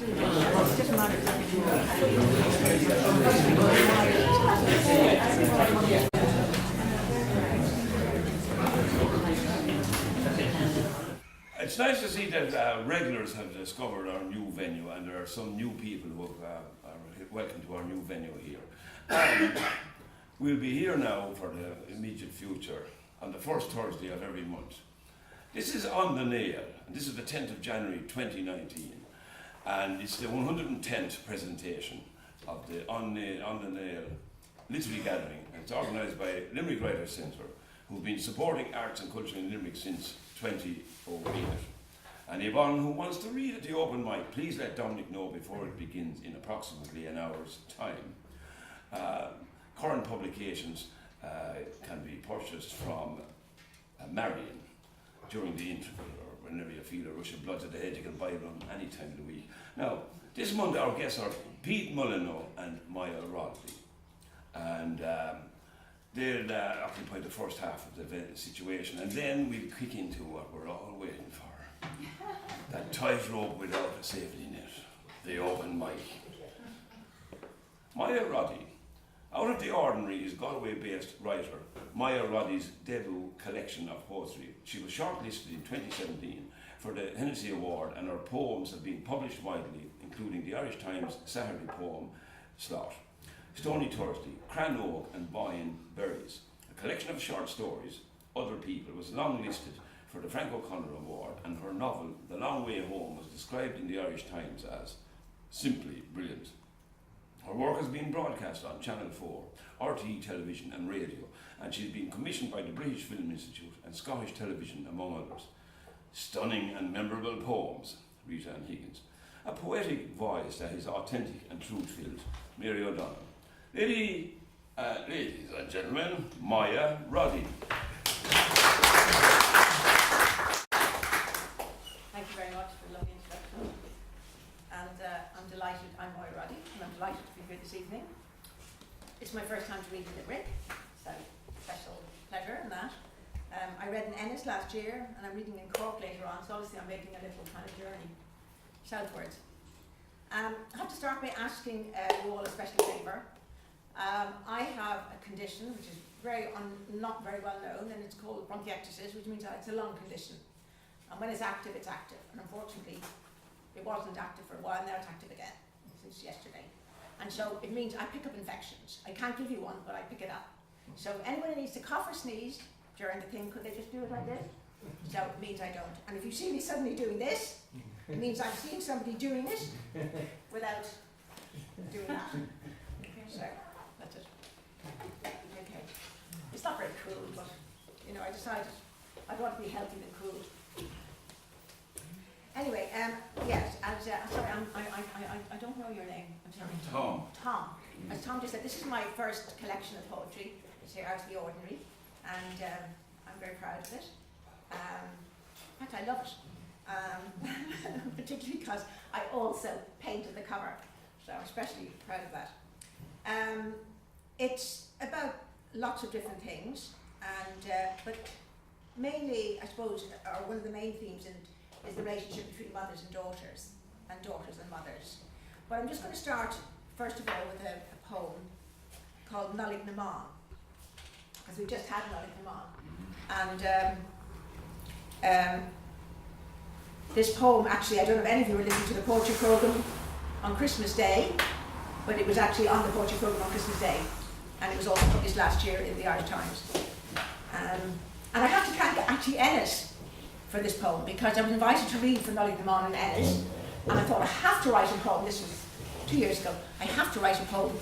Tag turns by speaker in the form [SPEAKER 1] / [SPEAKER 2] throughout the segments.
[SPEAKER 1] It's just a matter of
[SPEAKER 2] It's nice to see that regulars have discovered our new venue, and there are some new people who are welcome to our new venue here. We'll be here now for the immediate future on the first Thursday of every month. This is On the Nail, and this is the 10th of January 2019, and it's the 110th presentation of the On the Nail literary gathering. And it's organised by Limerick Writers Centre, who've been supporting arts and culture in Limerick since 2008. And anyone who wants to read at the open mic, please let Dominic know before it begins in approximately an hour's time. Current publications can be purchased from Marion during the interval, or whenever you feel a rush of blood to the head, you can buy them any time of the week. Now, this month our guests are Pete Mullineaux and Moya Roddy, and they'll occupy the first half of the situation, and then we'll kick into what we're all waiting for. That tightrope without a safety net, the open mic. Moya Roddy, out of the ordinary, is Galway-based writer Moya Roddy's debut collection of poetry. She was shortlisted in 2017 for the Hennessy Award, and her poems have been published widely, including the Irish Times Saturday poem slot, Stony Thursday, Crannog and Boyne Berries. A collection of short stories, Other People, was long listed for the Frank O'Connor Award, and her novel The Long Way Home was described in the Irish Times as simply brilliant. Her work has been broadcast on Channel 4, RTE television and radio, and she's been commissioned by the British Film Institute and Scottish Television, among others. Stunning and memorable poems, Rita and Higgins. A poetic voice that is authentic and truth-filled, Mary O'Donnell. Ladies and gentlemen, Moya Roddy.
[SPEAKER 1] Thank you very much for a lovely introduction. And I'm delighted, I'm Moya Roddy, and I'm delighted to be here this evening. It's my first time to read in Limerick, so special pleasure in that. I read in Ennis last year, and I'm reading in Clarke later on, so obviously I'm making a little kind of journey southwards. I have to start by asking you all a special favour. I have a condition which is not very well known, and it's called bronchiectasis, which means that it's a lung condition. And when it's active, it's active. And unfortunately, it wasn't active for a while, now it's active again, since yesterday. And so it means I pick up infections. I can't give you one, but I pick it up. So if anyone needs to cough or sneeze during the thing, could they just do it like this? So it means I don't. And if you see me suddenly doing this, it means I'm seeing somebody doing it without doing that. So that's it. Okay. It's not very cruel, but you know, I decided I'd want to be healthy than cruel. Anyway, yes, and sorry, I don't know your name. I'm sorry.
[SPEAKER 2] Tom.
[SPEAKER 1] Tom. As Tom just said, this is my first collection of poetry. It's here, Out of the Ordinary, and I'm very proud of it. In fact, I love it, particularly because I also painted the cover, so I'm especially proud of that. It's about lots of different things, and but mainly, I suppose, or one of the main themes is the relationship between mothers and daughters and mothers. But I'm just going to start, first of all, with a poem called Mullineaux, because we just had Mullineaux. And this poem, actually, I don't know if any of you were listening to the poetry programme on Christmas Day, but it was actually on the poetry programme on Christmas Day, and it was also published last year in the Irish Times. And I have to thank actually Ennis for this poem, because I was invited to read for Mullineaux in Ennis, and I thought I have to write a poem. This was 2 years ago. I have to write a poem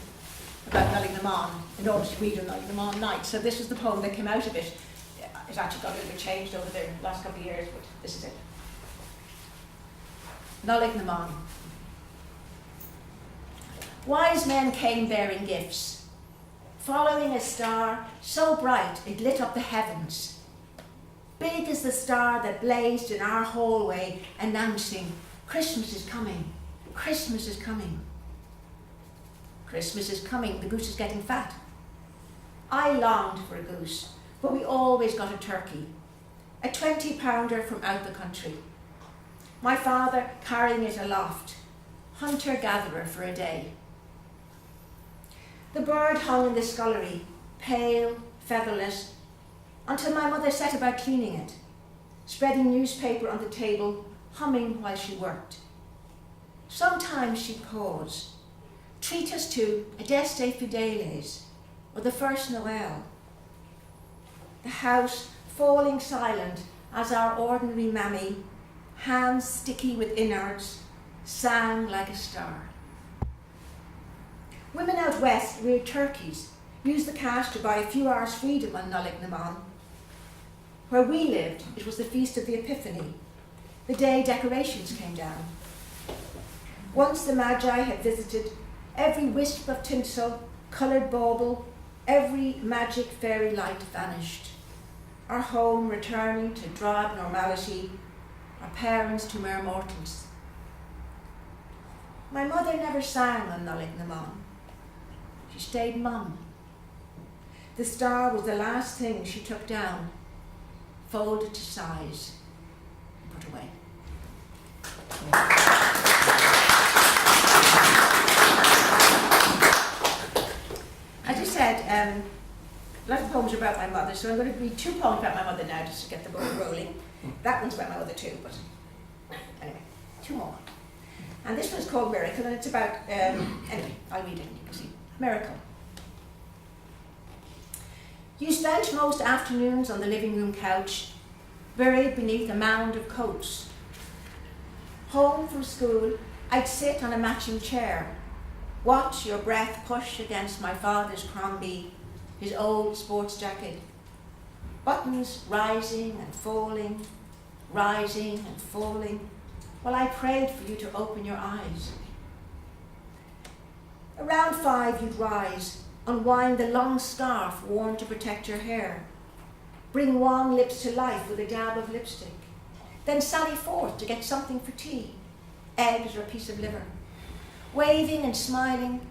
[SPEAKER 1] about Mullineaux in order to read on Mullineaux night. So this was the poem that came out of it. It's actually got a little bit changed over the last couple of years, but this is it. Mullineaux. Wise men came bearing gifts, following a star so bright it lit up the heavens. Big as the star that blazed in our hallway, announcing, Christmas is coming, Christmas is coming. Christmas is coming, the goose is getting fat. I longed for a goose, but we always got a turkey, a 20-pounder from out the country. My father carrying it aloft, hunter-gatherer for a day. The bird hung in the scullery, pale, featherless, until my mother set about cleaning it, spreading newspaper on the table, humming while she worked. Sometimes she'd pause, treat us to Adeste Fideles, or the first Noel. The house falling silent as our ordinary mammy, hands sticky with innards, sang like a star. Women out west reared turkeys, used the cash to buy a few hours' freedom on Mullineaux. Where we lived, it was the Feast of the Epiphany, the day decorations came down. Once the Magi had visited, every wisp of tinsel, coloured bauble, every magic fairy light vanished. Our home returning to drab normality, our parents to mere mortals. My mother never sang on Mullineaux. She stayed mum. The star was the last thing she took down, folded to size, and put away. As I said, a lot of poems are about my mother, so I'm going to read 2 poems about my mother now just to get the ball rolling. That one's about my mother too, but anyway, 2 more. And this one's called Miracle, and it's about, anyway, I'll read it and you can see. Miracle. You spent most afternoons on the living room couch, buried beneath a mound of coats. Home from school, I'd sit on a matching chair, watch your breath push against my father's Crombie, his old sports jacket. Buttons rising and falling, while I prayed for you to open your eyes. Around 5 you'd rise, unwind the long scarf worn to protect your hair, bring wan lips to life with a dab of lipstick, then sally forth to get something for tea, eggs or a piece of liver, waving and smiling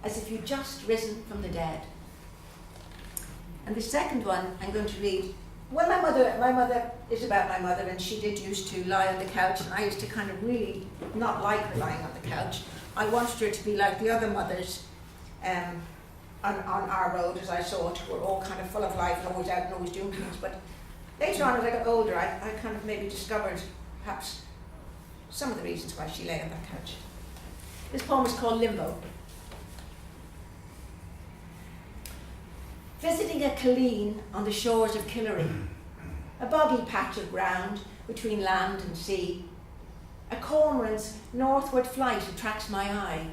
[SPEAKER 1] as if you'd just risen from the dead. And the second one I'm going to read, well, my mother is about my mother, and she did used to lie on the couch, and I used to kind of really not like her lying on the couch. I wanted her to be like the other mothers on our road, as I saw it, who were all kind of full of life and always out and always doing things. But later on, as I got older, I kind of maybe discovered perhaps some of the reasons why she lay on that couch. This poem is called Limbo. Visiting a Colleen on the shores of Killary, a boggy patch of ground between land and sea, a cormorant's northward flight attracts my eye,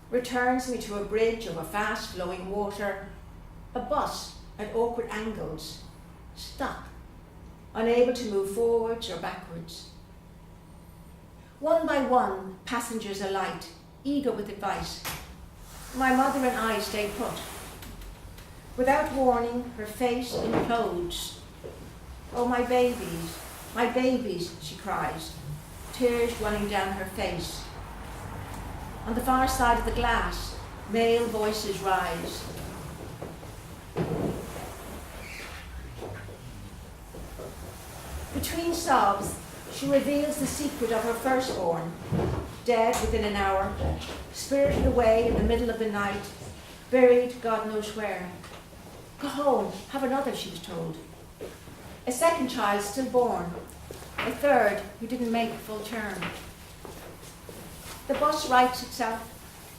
[SPEAKER 1] returns me to a bridge over fast-flowing water, a bus at awkward angles, stuck, unable to move forwards or backwards. One by one, passengers alight, eager with advice. My mother and I stay put. Without warning, her face implodes. Oh, my babies, she cries, tears running down her face. On the far side of the glass, male voices rise. Between sobs, she reveals the secret of her firstborn, dead within an hour, spirited away in the middle of the night, buried God knows where. Go home, have another, she was told. A second child still born, a third who didn't make full term. The bus rights itself,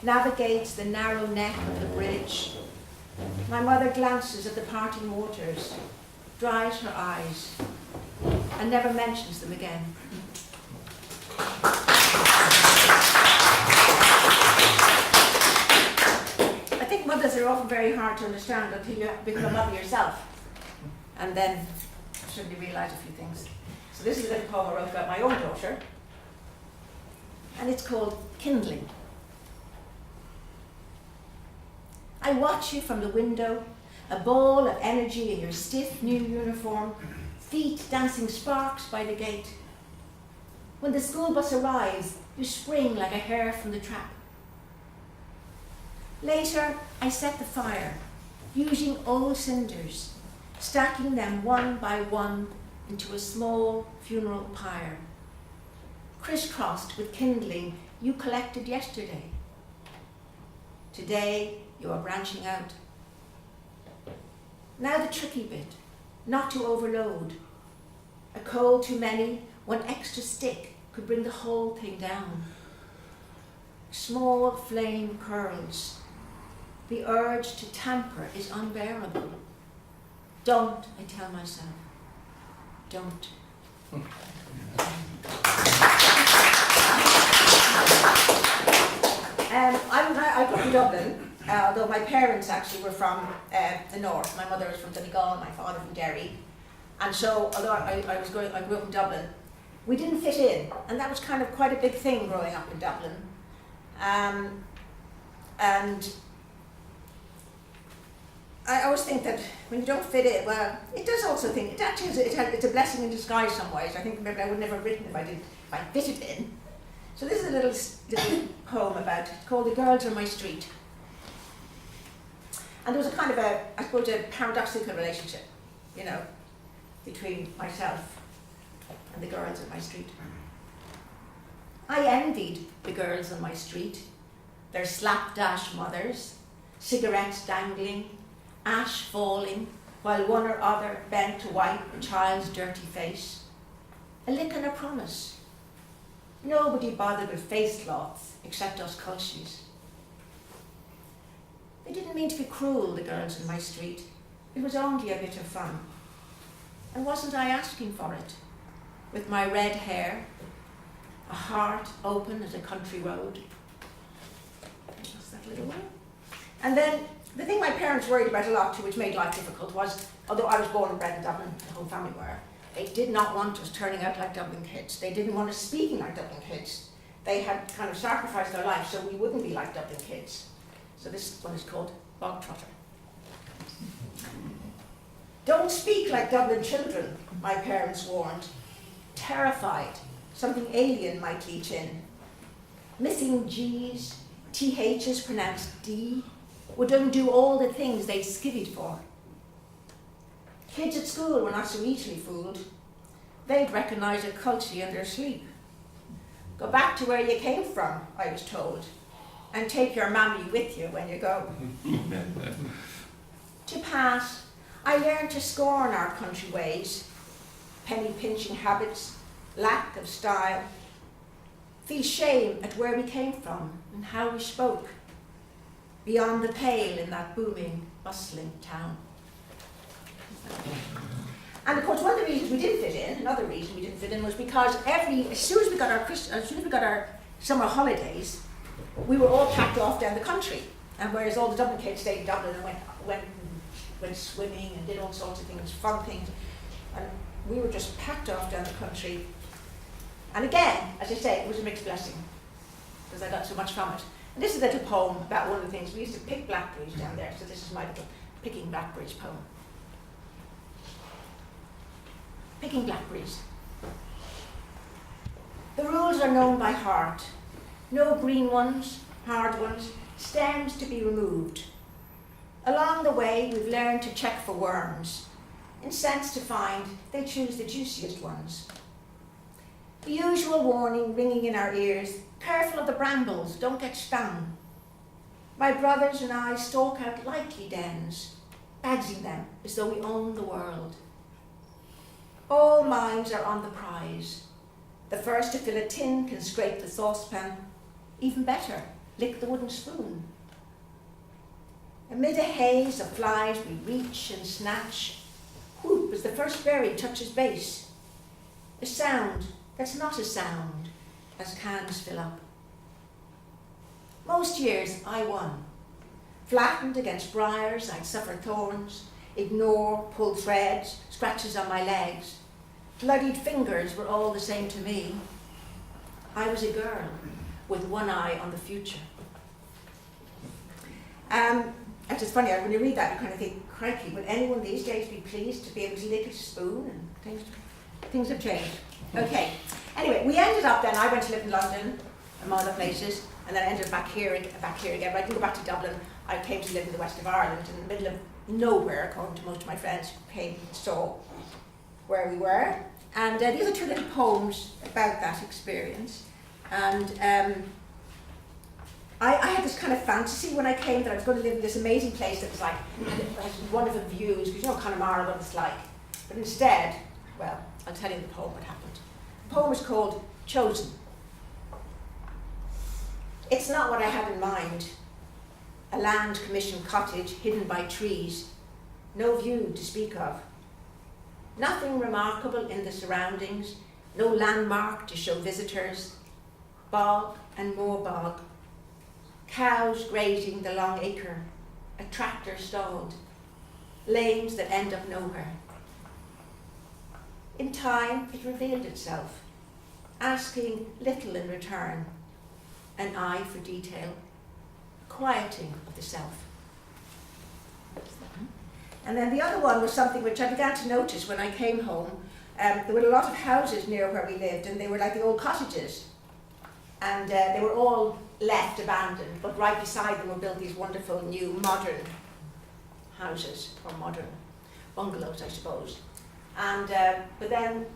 [SPEAKER 1] navigates the narrow neck of the bridge. My mother glances at the parting waters, dries her eyes, and never mentions them again. I think mothers are often very hard to understand until you become a mother yourself, and then suddenly realise a few things. So this is a little poem I wrote about my own daughter, and it's called Kindling. I watch you from the window, a ball of energy in your stiff new uniform, feet dancing sparks by the gate. When the school bus arrives, you spring like a hare from the trap. Later, I set the fire, using old cinders, stacking them one by one into a small funeral pyre. crisscrossed with kindling you collected yesterday. Today you are branching out. Now the tricky bit, not to overload. A coal too many, one extra stick could bring the whole thing down. Small flame curls. The urge to tamper is unbearable. Don't, I tell myself. Don't. I grew up in Dublin, although my parents actually were from the north. My mother was from Donegal, my father from Derry. And so, although I grew up in Dublin, we didn't fit in, and that was kind of quite a big thing growing up in Dublin. And I always think that when you don't fit in, well, it does also think, it actually is, it's a blessing in disguise some ways. I think maybe I would never have written if I fitted in. So this is a little poem about it, called The Girls on My Street. And there was a kind of a, I suppose, a paradoxical relationship, you know, between myself and the girls on my street. I envied the girls on my street, their slapdash mothers, cigarettes dangling, ash falling, while one or other bent to wipe a child's dirty face. A lick and a promise. Nobody bothered with face cloths except us culshies. They didn't mean to be cruel, the girls in my street. It was only a bit of fun. And wasn't I asking for it? With my red hair, a heart open as a country road. That's that little one. And then the thing my parents worried about a lot too, which made life difficult, was, although I was born and bred in Dublin, the whole family were, they did not want us turning out like Dublin kids. They didn't want us speaking like Dublin kids. They had kind of sacrificed their life so we wouldn't be like Dublin kids. So this one is called Bog Trotter. Don't speak like Dublin children, my parents warned. Terrified, something alien might leach in. Missing G's, TH's pronounced D, would undo all the things they skivvied for. Kids at school were not so easily fooled. They'd recognise a culture in their sleep. Go back to where you came from, I was told, and take your mammy with you when you go. To pass, I learned to scorn our country ways, penny-pinching habits, lack of style, feel shame at where we came from and how we spoke, beyond the pale in that booming, bustling town. And of course, one of the reasons we didn't fit in, another reason we didn't fit in, was because as soon as we got our summer holidays, we were all packed off down the country. And whereas all the Dublin kids stayed in Dublin and went swimming and did all sorts of things, fun things, and we were just packed off down the country. And again, as I say, it was a mixed blessing because I got so much from it. And this is a little poem about one of the things. We used to pick blackberries down there, so this is my little picking blackberries poem. Picking blackberries. The rules are known by heart. No green ones, hard ones, stems to be removed. Along the way, we've learned to check for worms. Incensed to find they choose the juiciest ones. The usual warning ringing in our ears, careful of the brambles, don't get stung. My brothers and I stalk out likely dens, bagsing them as though we own the world. All minds are on the prize. The first to fill a tin can scrape the saucepan. Even better, lick the wooden spoon. Amid a haze of flies we reach and snatch. Whoop as the first berry touches base. A sound that's not a sound as cans fill up. Most years I won. Flattened against briars, I'd suffer thorns, ignore, pull threads, scratches on my legs. Bloodied fingers were all the same to me. I was a girl with one eye on the future. It's just funny, when you read that, you kind of think, crikey, would anyone these days be pleased to be able to lick a spoon? And things have changed. Okay. Anyway, we ended up then, I went to live in London, among other places, and then I ended up back here again. But I didn't go back to Dublin. I came to live in the west of Ireland, in the middle of nowhere, according to most of my friends who came and saw where we were. And these are two little poems about that experience. And I had this kind of fantasy when I came that I was going to live in this amazing place that was like, had wonderful views, because you know Connemara what it's like. But instead, well, I'll tell you the poem what happened. The poem was called Chosen. It's not what I had in mind. A land commission cottage hidden by trees, no view to speak of. Nothing remarkable in the surroundings, no landmark to show visitors. Bog and more bog. Cows grazing the long acre, a tractor stalled. Lanes that end up nowhere. In time, it revealed itself, asking little in return. An eye for detail, quieting of the self. And then the other one was something which I began to notice when I came home. There were a lot of houses near where we lived, and they were like the old cottages. And they were all left abandoned, but right beside them were built these wonderful new modern houses, or modern bungalows, I suppose. And but then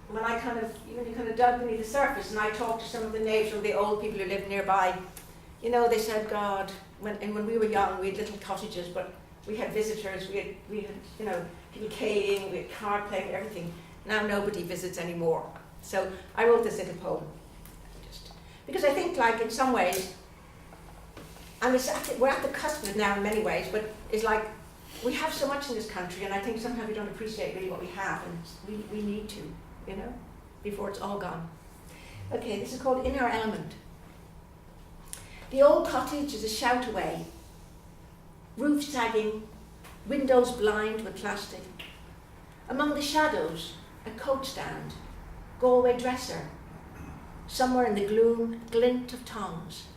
[SPEAKER 1] when I kind of dug beneath the surface and I talked to some of the neighbours, or the old people who lived nearby, you know, they said, God, when we were young, we had little cottages, but we had visitors, we had you know, people kaying, we had card playing, everything. Now nobody visits anymore. So I wrote this little poem. Because I think, like, in some ways, and we're at the cusp of it now in many ways, but it's like, we have so much in this country, and I think sometimes we don't appreciate really what we have, and we need to, you know, before it's all gone. Okay, this is called In Our Element. The old cottage is a shout away, roof sagging, windows blind with plastic. Among the shadows, a coat stand, Galway dresser. Somewhere in the gloom, glint of tongues.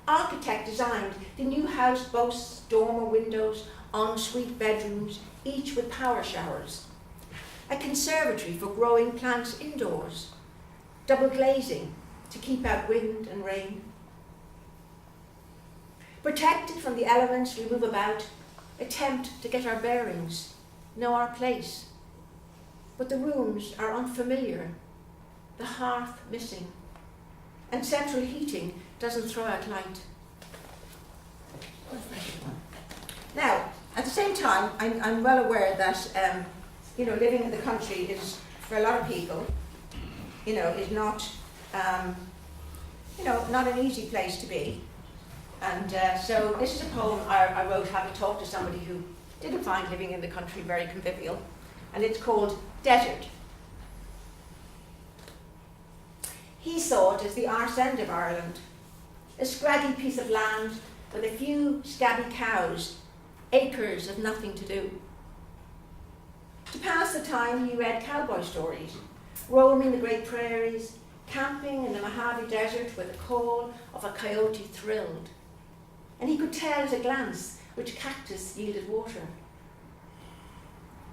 [SPEAKER 1] Architect designed the new house boasts dormer windows, ensuite bedrooms, each with power showers. A conservatory for growing plants indoors. Double glazing to keep out wind and rain. Protected from the elements we move about, attempt to get our bearings, know our place. But the rooms are unfamiliar. The hearth missing, and central heating doesn't throw out light. Now, at the same time, I'm well aware that you know, living in the country is, for a lot of people, you know, is not you know, not an easy place to be. And so this is a poem I wrote having talked to somebody who didn't find living in the country very convivial, and it's called Desert. He saw it as the arse end of Ireland, a scraggy piece of land with a few scabby cows, acres of nothing to do. To pass the time, he read cowboy stories, roaming the great prairies, camping in the Mojave Desert where the call of a coyote thrilled. And he could tell at a glance which cactus yielded water.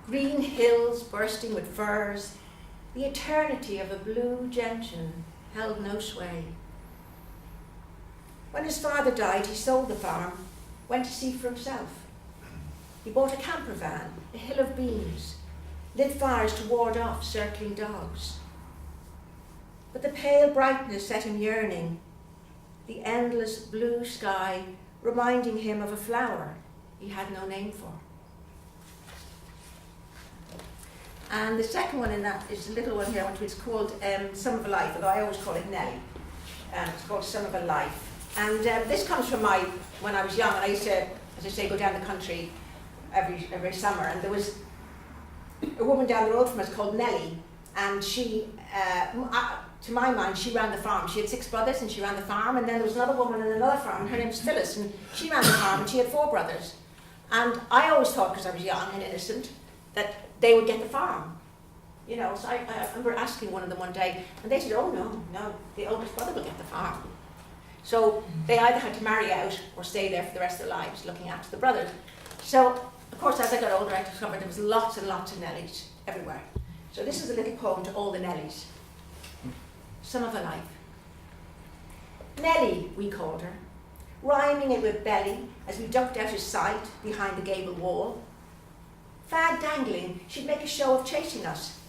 [SPEAKER 1] Green hills bursting with firs, the eternity of a blue gentian held no sway. When his father died, he sold the farm, went to see for himself. He bought a camper van, a hill of beams, lit fires to ward off circling dogs. But the pale brightness set him yearning, the endless blue sky reminding him of a flower he had no name for. And the second one in that is a little one here, which is called Some of a Life, although I always call it Nelly. It's called Some of a Life. And this comes from when I was young, and I used to, as I say, go down the country every summer, and there was a woman down the road from us called Nellie, and she, to my mind, she ran the farm. She had 6 brothers, and she ran the farm, and then there was another woman in another farm, and her name was Phyllis, and she ran the farm, and she had 4 brothers. And I always thought, because I was young and innocent, that they would get the farm, you know. So I remember asking one of them one day, and they said, "Oh no, the oldest brother will get the farm." So they either had to marry out or stay there for the rest of their lives, looking after the brothers. So of course, as I got older, I discovered there was lots and lots of Nellies everywhere. So this is a little poem to all the Nellies. Some of a Life. Nellie, we called her, rhyming it with belly as we ducked out of sight behind the gable wall. Fag dangling, she'd make a show of chasing us,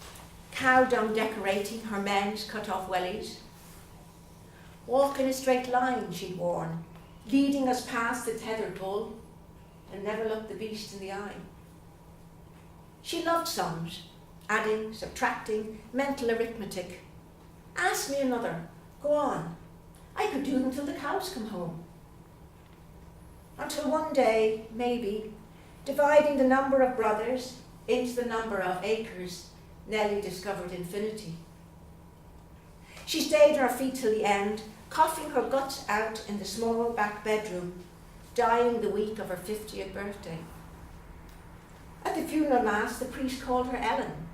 [SPEAKER 1] cow dung decorating her men's cut-off wellies. Walk in a straight line, she'd warn, leading us past the tether pole, and never looked the beast in the eye. She loved sums, adding, subtracting, mental arithmetic. Ask me another, go on. I could do them till the cows come home. Until one day, maybe, dividing the number of brothers into the number of acres, Nellie discovered infinity. She stayed on her feet till the end, coughing her guts out in the small back bedroom, dying the week of her 50th birthday. At the funeral mass, the priest called her Ellen.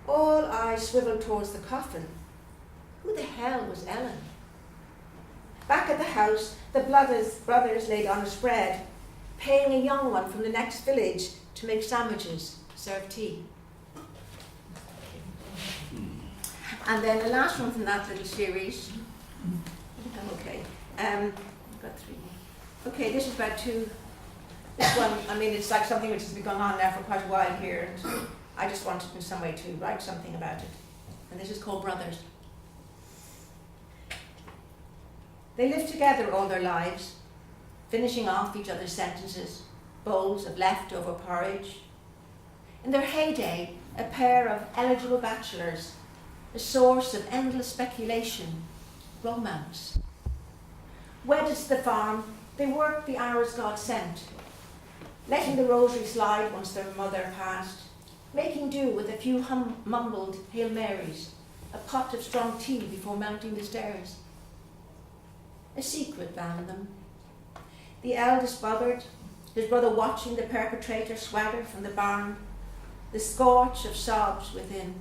[SPEAKER 1] All eyes swiveled towards the coffin. Who the hell was Ellen? Back at the house, the brothers laid on a spread, paying a young one from the next village to make sandwiches, serve tea. And then the last one from that little series. Okay, I've got three more. Okay, this is about two. This one, I mean, it's like something which has been going on now for quite a while here, and I just wanted in some way to write something about it. And this is called Brothers. They lived together all their lives, finishing off each other's sentences, bowls of leftover porridge. In their heyday, a pair of eligible bachelors, a source of endless speculation, romance. Wedded to the farm, they worked the hours God sent, letting the rosary slide once their mother passed, making do with a few mumbled Hail Marys, a pot of strong tea before mounting the stairs. A secret bound them. The eldest bothered, his brother watching the perpetrator swagger from the barn, the scorch of sobs within.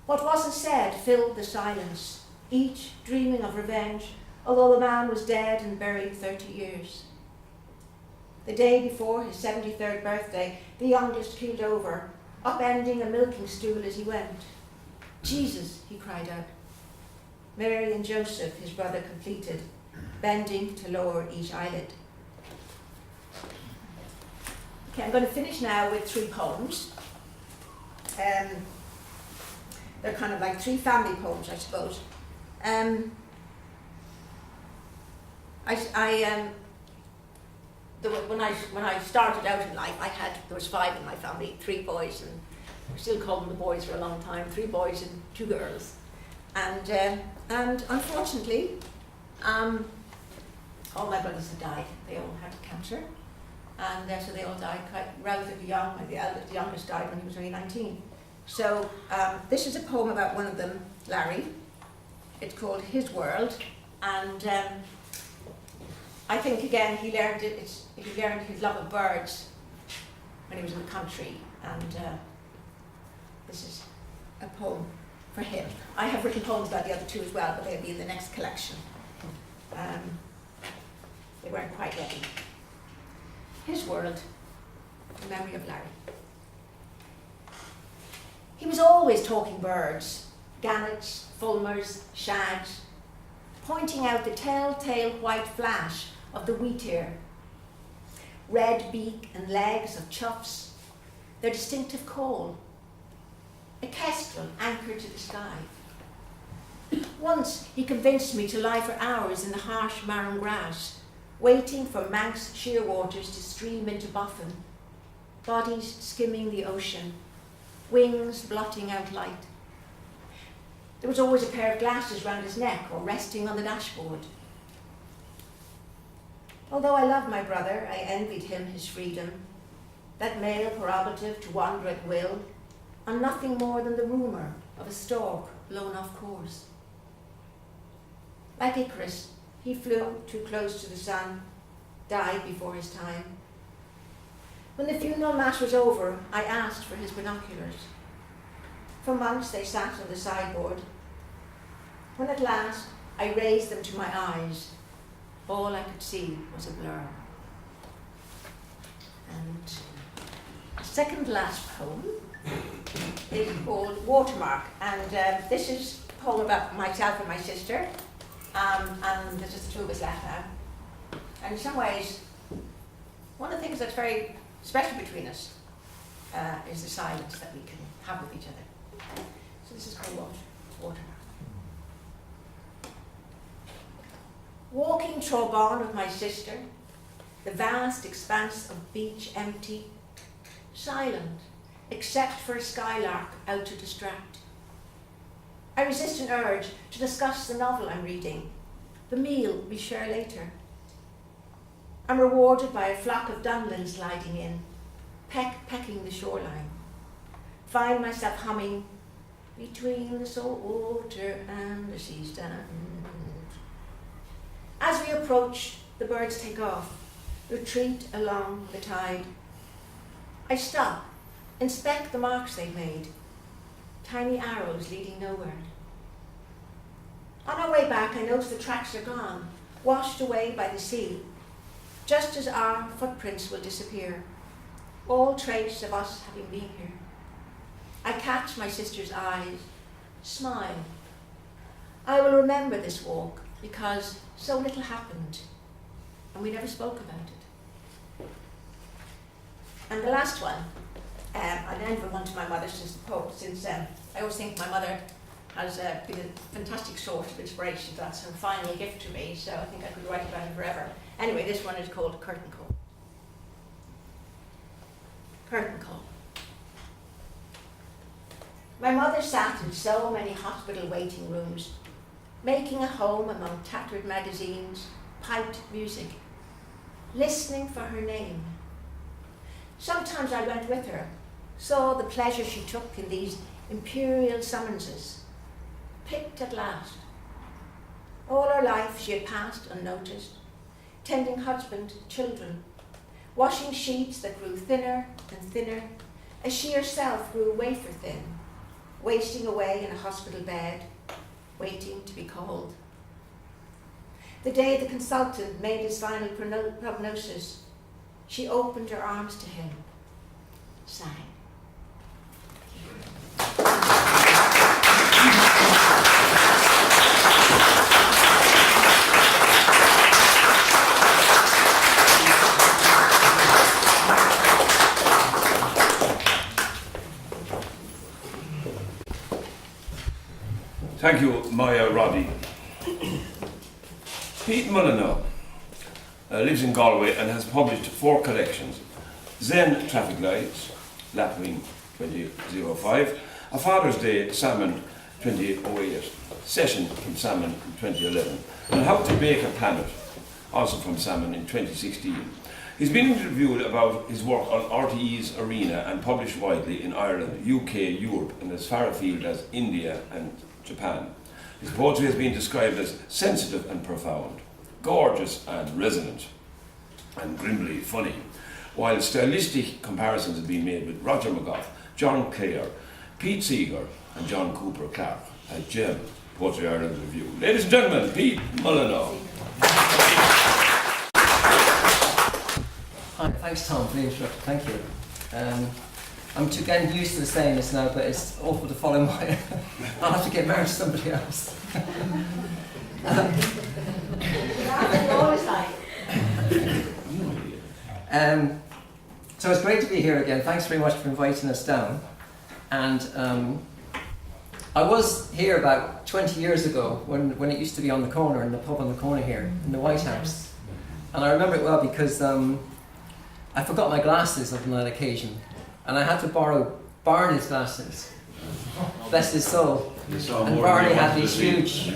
[SPEAKER 1] What wasn't said filled the silence, each dreaming of revenge, although the man was dead and buried 30 years. The day before his 73rd birthday, the youngest keeled over, upending a milking stool as he went. Jesus, he cried out. Mary and Joseph, his brother, completed, bending to lower each eyelid. Okay, I'm going to finish now with three poems. They're kind of like three family poems, I suppose. When I started out in life, there was 5 in my family, 3 boys, and we still call them the boys for a long time. 3 boys and 2 girls, and unfortunately, all my brothers had died. They all had cancer, and so they all died quite relatively young. The youngest died when he was only 19. So this is a poem about one of them, Larry. It's called His World, and I think again he learned his love of birds when he was in the country, and this is a poem for him. I have written poems about the other 2 as well, but they'll be in the next collection. They weren't quite ready. His World, in memory of Larry. He was always talking birds, gannets, fulmars, shags, pointing out the telltale white flash of the wheatear, red beak and legs of choughs, their distinctive call, a kestrel anchored to the sky. Once he convinced me to lie for hours in the harsh marron grass, waiting for Manx shearwaters to stream into Boffin, bodies skimming the ocean, wings blotting out light. There was always a pair of glasses round his neck or resting on the dashboard. Although I loved my brother, I envied him his freedom, that male prerogative to wander at will, on nothing more than the rumour of a stork blown off course. Like Icarus, he flew too close to the sun, died before his time. When the funeral mass was over, I asked for his binoculars. For months they sat on the sideboard. When at last I raised them to my eyes, all I could see was a blur. And the second last poem is called Watermark, and this is a poem about myself and my sister, and there's just the 2 of us left now. And in some ways, one of the things that's very special between us is the silence that we can have with each other. So this is called water. Walking Troban with my sister, the vast expanse of beach empty, silent, except for a skylark out to distract. I resist an urge to discuss the novel I'm reading, the meal we share later. I'm rewarded by a flock of dunlins gliding in, pecking the shoreline. Find myself humming, between the salt water and the sea stand. As we approach, the birds take off, retreat along the tide. I stop, inspect the marks they've made, tiny arrows leading nowhere. On our way back, I notice the tracks are gone, washed away by the sea, just as our footprints will disappear, all trace of us having been here. I catch my sister's eyes, smile. I will remember this walk because so little happened and we never spoke about it. And the last one, I never wanted my mother since I always think my mother has been a fantastic source of inspiration. That's her final gift to me, so I think I could write about it forever. Anyway, this one is called Curtain Call. Curtain Call. My mother sat in so many hospital waiting rooms, making a home among tattered magazines, piped music, listening for her name. Sometimes I went with her, saw the pleasure she took in these imperial summonses, picked at last. All her life she had passed unnoticed, tending husband, children, washing sheets that grew thinner and thinner as she herself grew wafer thin, wasting away in a hospital bed, waiting to be called. The day the consultant made his final prognosis, she opened her arms to him, sang.
[SPEAKER 2] Thank you, Moya, Roddy. Pete Mullineaux lives in Galway and has published 4 collections: Zen Traffic Lights, Lapwing 2005, A Father's Day, Salmon 2008, Session from Salmon in 2011, and How to Bake a Planet, also from Salmon in 2016. He's been interviewed about his work on RTE's Arena and published widely in Ireland, UK, Europe, and as far afield as India and Japan. His poetry has been described as sensitive and profound, gorgeous and resonant, and grimly funny, while stylistic comparisons have been made with Roger McGough, John Clare, Pete Seeger, and John Cooper Clarke at Gem Poetry Ireland Review. Ladies and gentlemen, Pete Mullineaux.
[SPEAKER 3] Hi, thanks Tom for the introduction, thank you. I'm getting used to the saying this now, but it's awful to follow my... I'll have to get married to somebody else. So it's great to be here again. Thanks very much for inviting us down. And I was here about 20 years ago when it used to be on the corner, in the pub on the corner here, in the White House. And I remember it well because I forgot my glasses on that occasion. And I had to borrow Barney's glasses. Bless his soul. And Barney had these huge,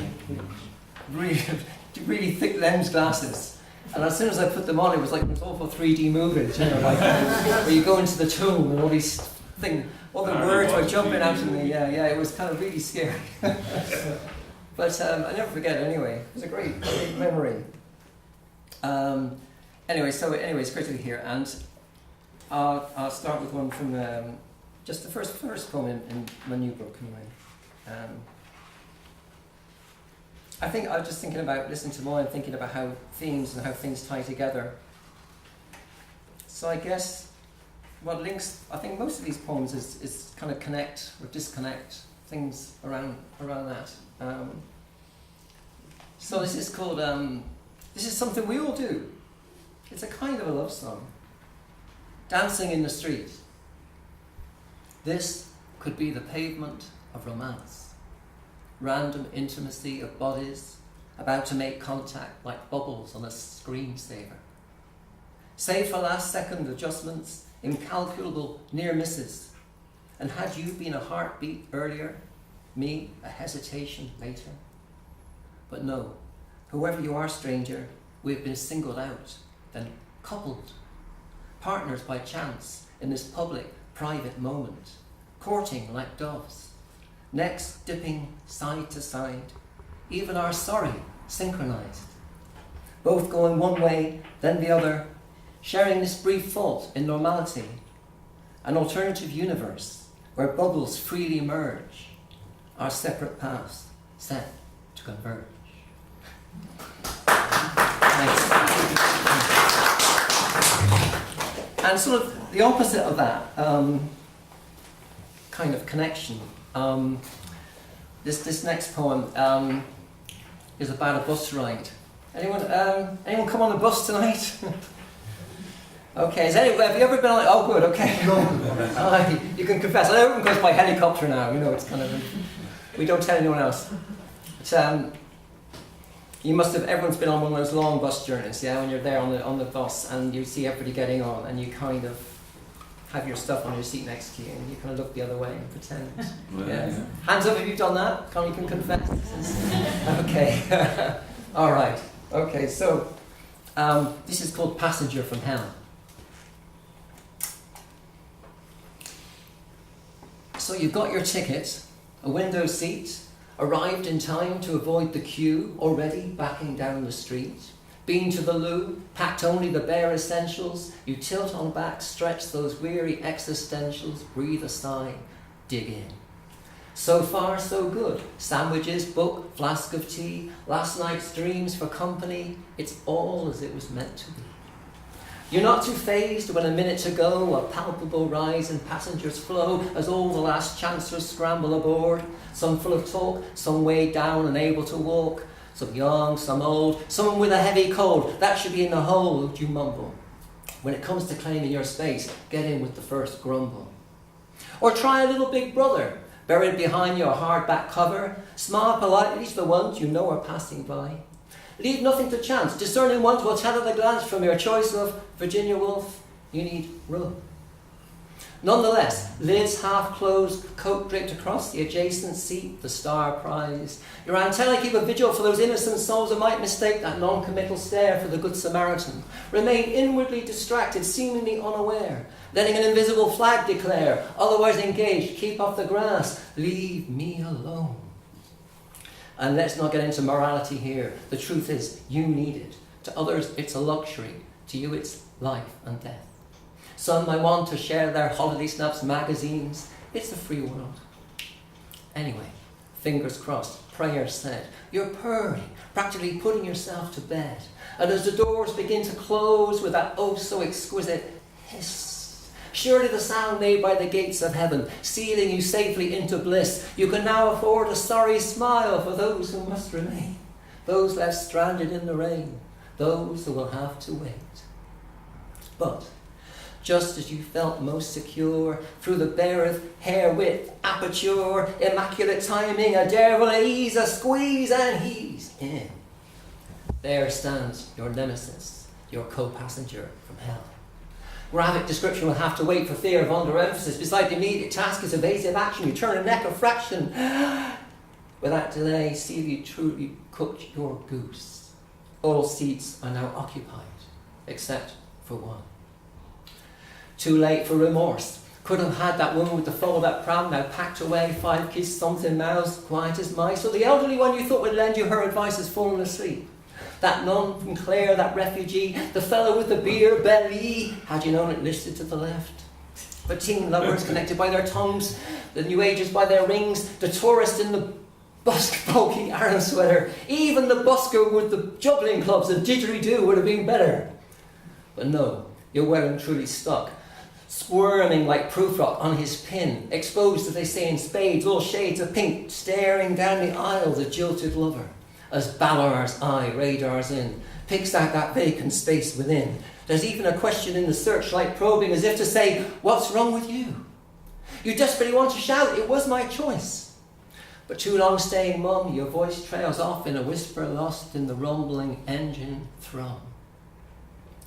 [SPEAKER 3] really thick lens glasses. And as soon as I put them on, it was like those awful 3D movies, you know, like where you go into the tomb and all these things, all the words were jumping out of me. Yeah, it was kind of really scary. But I never forget it anyway. It was a great memory. Anyway, it's great to be here. And I'll start with one from just the first poem in my new book, anyway. I think I was just thinking about listening to Moya and thinking about how themes and how things tie together. So I guess what links, I think most of these poems is kind of connect or disconnect things around that. So this is called, this is something we all do. It's a kind of a love song. Dancing in the street. This could be the pavement of romance. Random intimacy of bodies about to make contact like bubbles on a screensaver. Save for last second adjustments, incalculable near misses. And had you been a heartbeat earlier, me a hesitation later? But no, whoever you are, stranger, we've been singled out, then coupled, partners by chance in this public, private moment, courting like doves, necks dipping side to side, even our sorry synchronized, both going one way, then the other, sharing this brief fault in normality, an alternative universe where bubbles freely merge, our separate paths set to converge. Thanks. And sort of the opposite of that kind of connection. This next poem is about a bus ride. Anyone come on a bus tonight? Okay. Have you ever been on? Oh, good. Okay. You can confess. Everyone goes by helicopter now. You know, it's kind of. We don't tell anyone else. But, you must have. Everyone's been on one of those long bus journeys, yeah. When you're there on the bus and you see everybody getting on, and you kind of have your stuff on your seat next to you, and you kind of look the other way and pretend. Yeah. Hands up if you've done that. You can confess. Okay. All right. Okay. So this is called Passenger from Hell. So you've got your ticket, a window seat, arrived in time to avoid the queue, already backing down the street. Been to the loo, packed only the bare essentials. You tilt on back, stretch those weary existentials, breathe a sigh, dig in. So far, so good. Sandwiches, book, flask of tea, last night's dreams for company. It's all as it was meant to be. You're not too fazed when a minute to go, a palpable rise in passengers flow as all the last chancers scramble aboard. Some full of talk, some weighed down and able to walk. Some young, some old, someone with a heavy cold. That should be in the hold, you mumble. When it comes to claiming your space, get in with the first grumble. Or try a little big brother, buried behind your hardback cover. Smile politely to the ones you know are passing by. Leave nothing to chance. Discerning ones will tell at a glance from your choice of Virginia Woolf, you need room. Nonetheless, lids half closed, coat draped across the adjacent seat, the star prize. Your antennae keep a vigil for those innocent souls that might mistake that non-committal stare for the Good Samaritan. Remain inwardly distracted, seemingly unaware, letting an invisible flag declare, otherwise engaged, keep off the grass, leave me alone. And let's not get into morality here. The truth is, you need it. To others, it's a luxury. To you, it's life and death. Some might want to share their holiday snaps, magazines. It's a free world. Anyway, fingers crossed, prayers said. You're purring, practically putting yourself to bed. And as the doors begin to close with that oh so exquisite hiss, surely the sound made by the gates of heaven, sealing you safely into bliss, you can now afford a sorry smile for those who must remain, those left stranded in the rain, those who will have to wait. But just as you felt most secure, through the barest hair-width aperture, immaculate timing, a daredevil ease, a squeeze, and he's in. There stands your nemesis, your co-passenger from hell. Graphic description will have to wait for fear of underemphasis. Beside the immediate task is evasive action. You turn a neck a fraction. Without delay, see if you truly cooked your goose. All seats are now occupied, except for one. Too late for remorse. Could have had that woman with the fold-up pram now packed away, 5 kids, something mouths, quiet as mice. So the elderly one you thought would lend you her advice has fallen asleep. That nun from Clare, that refugee, the fellow with the beer belly, had you known it listed to the left. But teen lovers connected by their tongues, the new agers by their rings, the tourist in the bulky Aran sweater, even the busker with the juggling clubs, the didgeridoo would have been better. But no, you're well and truly stuck, squirming like Prufrock on his pin, exposed, as they say in spades, all shades of pink, staring down the aisle, the jilted lover. As Ballar's eye radars in, picks out that vacant space within. There's even a question in the searchlight probing, as if to say, what's wrong with you? You desperately want to shout, it was my choice. But too long staying mum, your voice trails off in a whisper lost in the rumbling engine thrum.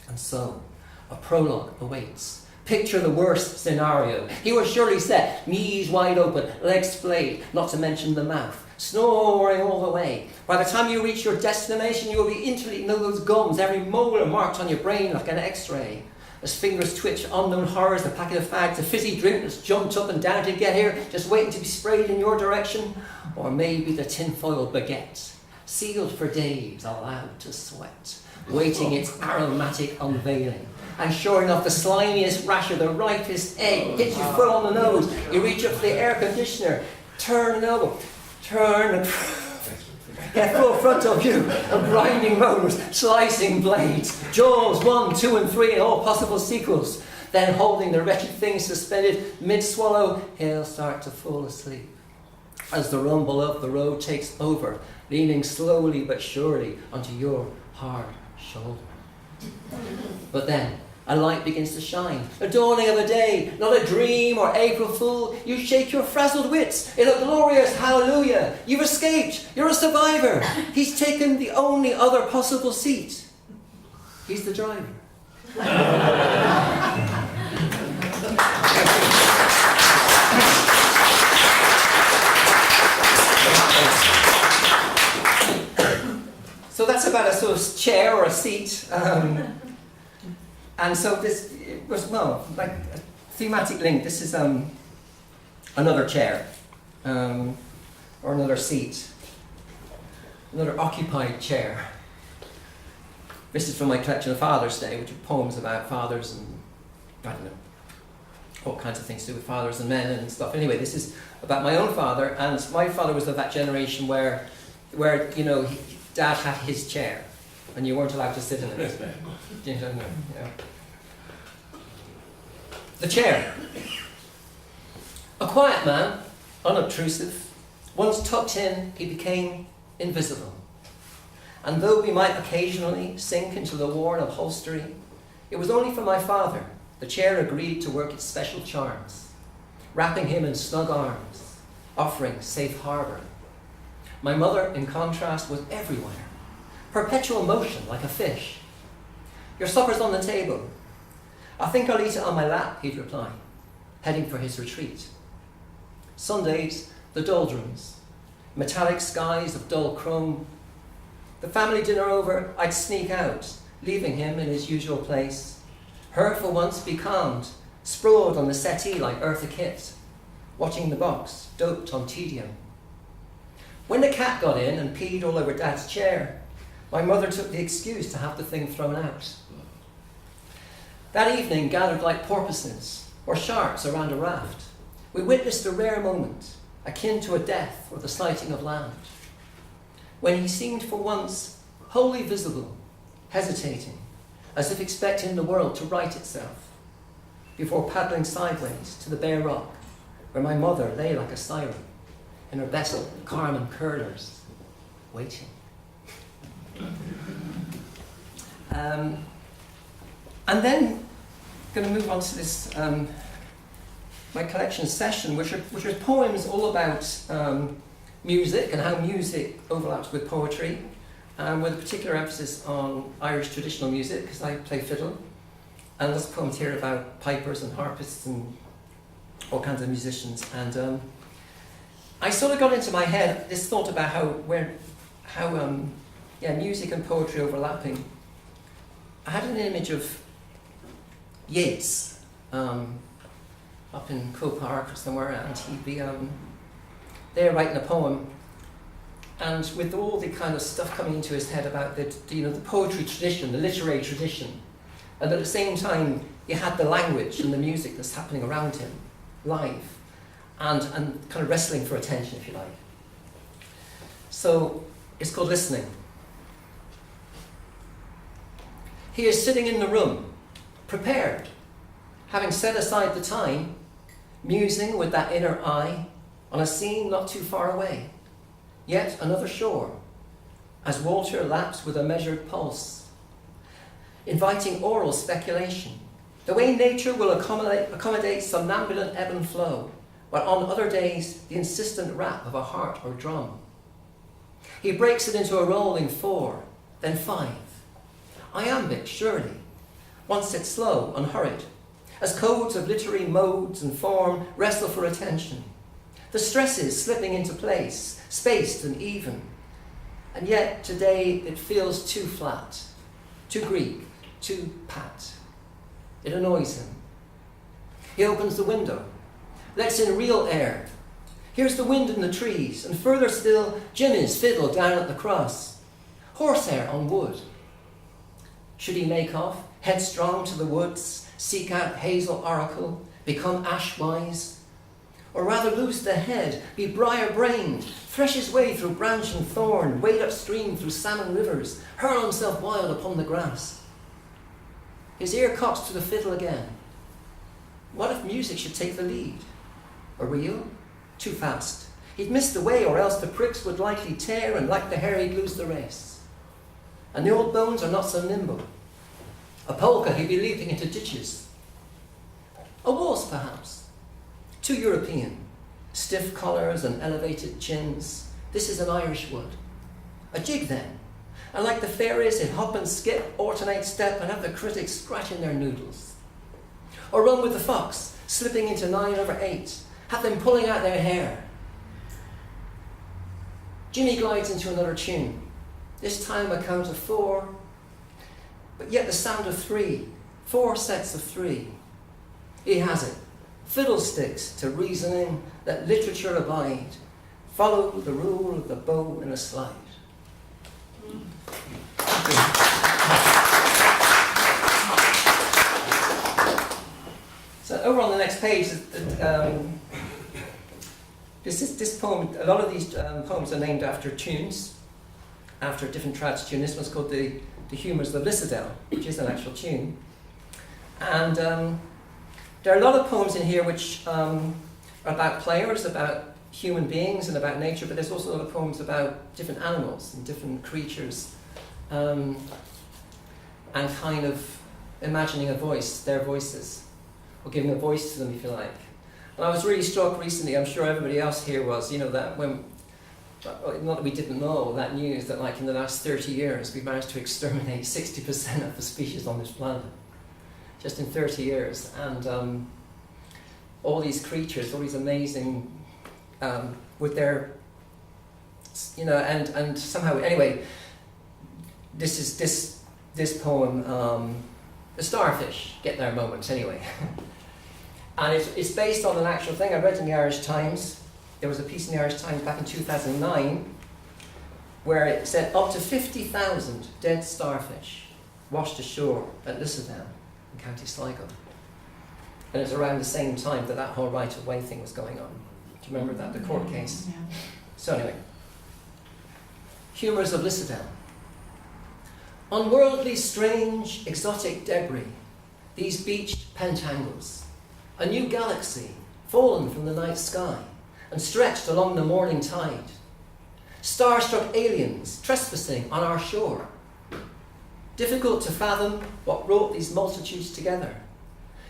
[SPEAKER 3] And so, a prologue awaits. Picture the worst scenario. He was surely set, knees wide open, legs splayed, not to mention the mouth, snoring all the way. By the time you reach your destination, you will be interleaving those gums, every molar marked on your brain like an X-ray. As fingers twitch, unknown horrors, a packet of fags, a fizzy drink that's jumped up and down to get here, just waiting to be sprayed in your direction. Or maybe the tinfoil baguette, sealed for days, allowed to sweat, waiting its aromatic unveiling. And sure enough, the slimiest rasher, the ripest egg, hits you full on the nose. You reach up for the air conditioner, turn an elbow, turn and get full front of you, and grinding motors, slicing blades, jaws 1, 2 and 3 in all possible sequels. Then holding the wretched thing suspended mid-swallow, he'll start to fall asleep. As the rumble of the road takes over, leaning slowly but surely onto your hard shoulder. But then, a light begins to shine, a dawning of a day, not a dream or April Fool. You shake your frazzled wits in a glorious hallelujah. You've escaped, you're a survivor. He's taken the only other possible seat. He's the driver. So that's about a sort of chair or a seat. And so this was, well, like a thematic link. This is another chair, or another seat, another occupied chair. This is from my collection of Father's Day, which are poems about fathers and, I don't know, all kinds of things to do with fathers and men and stuff. Anyway, this is about my own father, and my father was of that generation where you know, Dad had his chair, and you weren't allowed to sit in it. You know. The chair. A quiet man, unobtrusive. Once tucked in, he became invisible. And though we might occasionally sink into the worn upholstery, it was only for my father the chair agreed to work its special charms, wrapping him in snug arms, offering safe harbour. My mother, in contrast, was everywhere, perpetual motion like a fish. Your supper's on the table. I think I'll eat it on my lap, he'd reply, heading for his retreat. Sundays, the doldrums, metallic skies of dull chrome. The family dinner over, I'd sneak out, leaving him in his usual place. Her, for once, becalmed, sprawled on the settee like Eartha Kitt, watching the box, doped on tedium. When the cat got in and peed all over Dad's chair, my mother took the excuse to have the thing thrown out. That evening, gathered like porpoises or sharks around a raft, we witnessed a rare moment, akin to a death or the sighting of land, when he seemed for once wholly visible, hesitating, as if expecting the world to right itself, before paddling sideways to the bare rock, where my mother lay like a siren, in her best Carmen curlers, waiting. And then, going to move on to this, my collection session, which are poems all about music and how music overlaps with poetry, with a particular emphasis on Irish traditional music, because I play fiddle. And there's poems here about pipers and harpists and all kinds of musicians. And I sort of got into my head this thought about how music and poetry overlapping. I had an image of Yeats up in Co Park or somewhere, and he'd be there writing a poem, and with all the kind of stuff coming into his head about the poetry tradition, the literary tradition, and at the same time he had the language and the music that's happening around him, live, and kind of wrestling for attention, if you like. So it's called Listening. He is sitting in the room, prepared, having set aside the time, musing with that inner eye on a scene not too far away, yet another shore, as Walter laps with a measured pulse, inviting oral speculation, The way nature will accommodate somnambulant ebb and flow, while on other days the insistent rap of a heart or drum. He breaks it into a rolling 4, then 5. Iambic, surely. Wants it slow, unhurried, as codes of literary modes and form wrestle for attention. The stresses slipping into place, spaced and even. And yet today it feels too flat, too Greek, too pat. It annoys him. He opens the window, lets in real air. Here's the wind in the trees, and further still, Jimmy's fiddle down at the cross. Horsehair on wood. Should he make off, headstrong to the woods, seek out hazel oracle, become ash-wise? Or rather lose the head, be briar-brained, thresh his way through branch and thorn, wade upstream through salmon rivers, hurl himself wild upon the grass? His ear cocks to the fiddle again. What if music should take the lead? A reel? Too fast. He'd miss the way, or else the pricks would likely tear, and like the hare he'd lose the race. And the old bones are not so nimble. A polka, he'd be leaping into ditches. A waltz, perhaps. Too European. Stiff collars and elevated chins. This is an Irish wood. A jig, then. And like the fairies, he'd hop and skip, alternate step, and have the critics scratching their noodles. Or run with the fox, slipping into 9/8, have them pulling out their hair. Jimmy glides into another tune, this time a count of 4, but yet the sound of 3, 4 sets of 3. He has it. Fiddlesticks to reasoning, let literature abide, follow the rule of the bow in a slide. So over on the next page, this poem, a lot of these poems are named after tunes, after different trad tunes. This one's called the Humours of Lissadell, which is an actual tune. And there are a lot of poems in here which are about players, about human beings and about nature, but there's also a lot of poems about different animals and different creatures, and kind of imagining a voice, their voices, or giving a voice to them, if you like. And I was really struck recently, I'm sure everybody else here was, that when, not that we didn't know that news, that like in the last 30 years we've managed to exterminate 60% of the species on this planet, just in 30 years. And all these creatures, all these amazing, with their, and somehow, anyway, this poem, the starfish get their moments anyway. And it's based on an actual thing I read in the Irish Times. There was a piece in the Irish Times back in 2009 where it said up to 50,000 dead starfish washed ashore at Lissadell in County Sligo. And it was around the same time that whole right of way thing was going on. Do you remember that, the court case?
[SPEAKER 4] Yeah.
[SPEAKER 3] So anyway, Humours of Lissadell. Unworldly, strange, exotic debris, these beached pentangles, a new galaxy fallen from the night sky and stretched along the morning tide, star-struck aliens trespassing on our shore. Difficult to fathom what brought these multitudes together.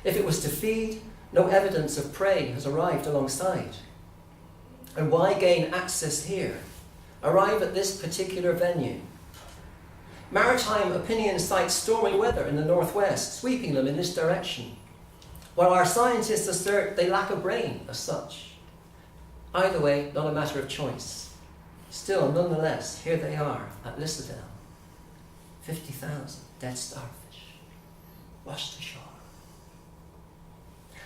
[SPEAKER 3] If it was to feed, no evidence of prey has arrived alongside. And why gain access here? Arrive at this particular venue. Maritime opinion cites stormy weather in the northwest, sweeping them in this direction, while our scientists assert they lack a brain as such. Either way, not a matter of choice. Still, nonetheless, here they are at Lissadell. 50,000 dead starfish, washed ashore.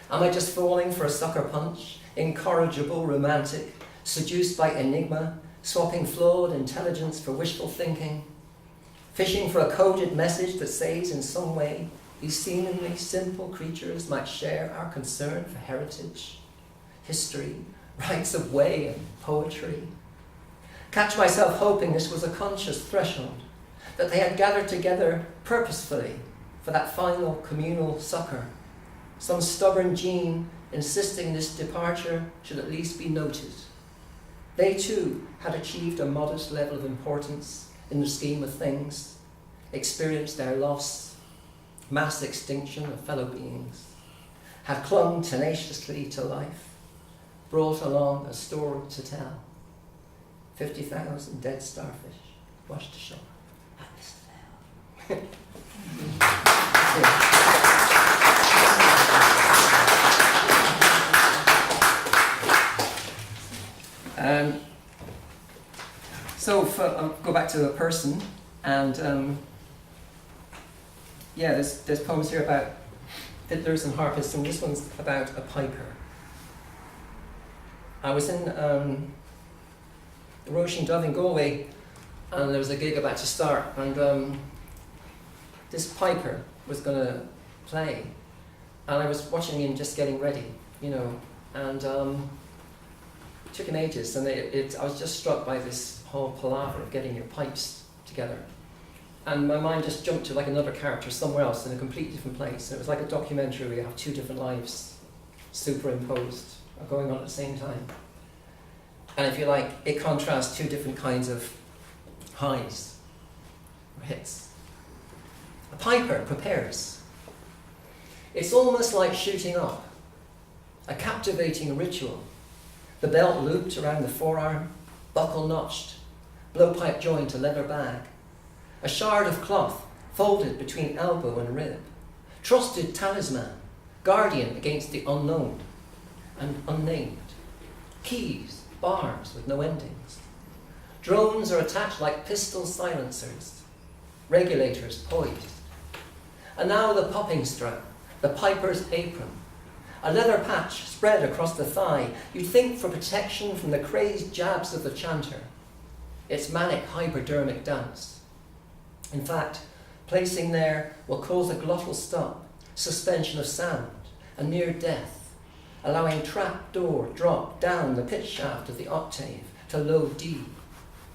[SPEAKER 3] Am I just falling for a sucker punch, incorrigible, romantic, seduced by enigma, swapping flawed intelligence for wishful thinking, fishing for a coded message that says in some way these seemingly simple creatures might share our concern for heritage, history, rights of way and poetry? Catch myself hoping this was a conscious threshold, that they had gathered together purposefully for that final communal succor, some stubborn gene insisting this departure should at least be noted. They too had achieved a modest level of importance in the scheme of things, experienced their loss, mass extinction of fellow beings, have clung tenaciously to life, brought along a story to tell. 50,000 dead starfish washed ashore at this fell. I'll go back to a person, and there's poems here about fiddlers and harpists, and this one's about a piper. I was in the Roisin Dove in Galway, and there was a gig about to start, and this piper was going to play, and I was watching him just getting ready, and it took him ages, and I was just struck by this whole palaver of getting your pipes together. And my mind just jumped to like another character somewhere else in a completely different place. It was like a documentary where you have two different lives superimposed or going on at the same time. And if you like, it contrasts two different kinds of highs or hits. A piper prepares. It's almost like shooting up, a captivating ritual. The belt looped around the forearm, buckle notched, blowpipe joined to leather bag, a shard of cloth folded between elbow and rib, trusted talisman, guardian against the unknown and unnamed, keys, bars with no endings. Drones are attached like pistol silencers, regulators poised. And now the popping strap, the piper's apron, a leather patch spread across the thigh, you'd think for protection from the crazed jabs of the chanter. Its manic hypodermic dance. In fact, placing there will cause a glottal stop, suspension of sound, a near death, allowing trap door drop down the pitch shaft of the octave to low D,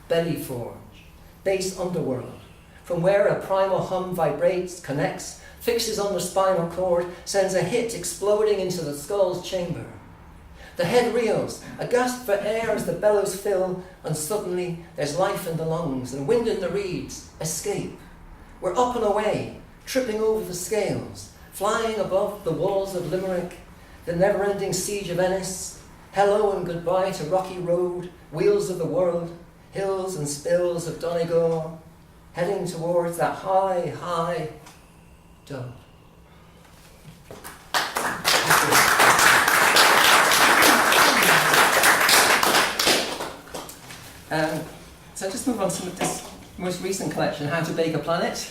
[SPEAKER 3] belly forge, bass underworld, from where a primal hum vibrates, connects, fixes on the spinal cord, sends a hit exploding into the skull's chamber. The head reels, a gasp for air as the bellows fill, and suddenly there's life in the lungs and wind in the reeds. Escape. We're up and away, tripping over the scales, flying above the walls of Limerick, the never-ending siege of Ennis. Hello and goodbye to Rocky Road, wheels of the world, hills and spills of Donegal, heading towards that high, high dome. So just move on to this most recent collection, How to Bake a Planet.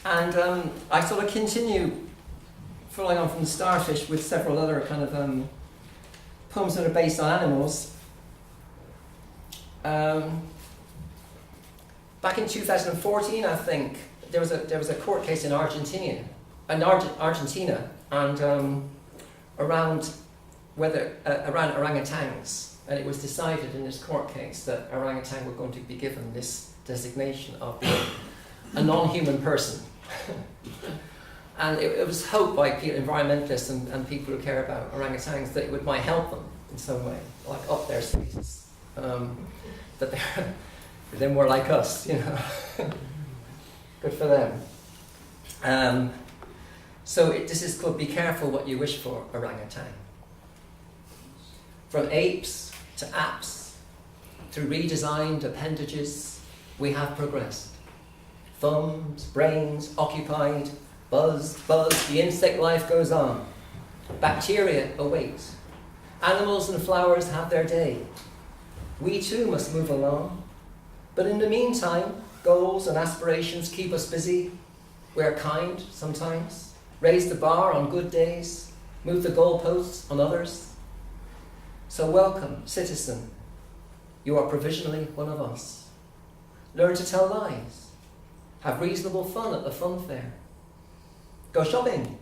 [SPEAKER 3] And I sort of continue following on from the starfish with several other kind of poems that are based on animals. Back in 2014, I think, there was a court case in Argentina, and around orangutans. And it was decided in this court case that orangutan were going to be given this designation of being a non-human person. And it was hoped by environmentalists and people who care about orangutans that it might help them in some way, like up their status, that they're more like us, Good for them. This is called Be Careful What You Wish For, Orangutan. From apes to apps, through redesigned appendages, we have progressed. Thumbs, brains, occupied, buzz, the insect life goes on. Bacteria await. Animals and flowers have their day. We too must move along. But in the meantime, goals and aspirations keep us busy. We're kind sometimes, raise the bar on good days, move the goalposts on others. So welcome, citizen. You are provisionally one of us. Learn to tell lies. Have reasonable fun at the fun fair. Go shopping.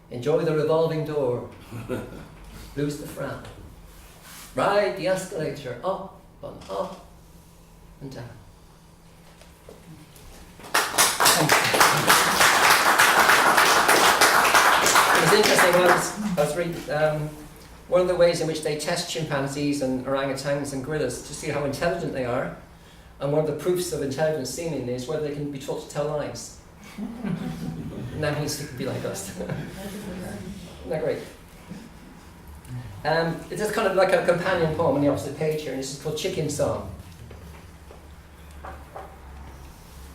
[SPEAKER 3] Enjoy the revolving door. Lose the frown. Ride the escalator up and down. It was interesting when I was reading one of the ways in which they test chimpanzees and orangutans and gorillas to see how intelligent they are, and one of the proofs of intelligence seemingly is whether they can be taught to tell lies. And that means it can be like us. Isn't that great? It's just kind of like a companion poem on the opposite page here, and this is called Chicken Song.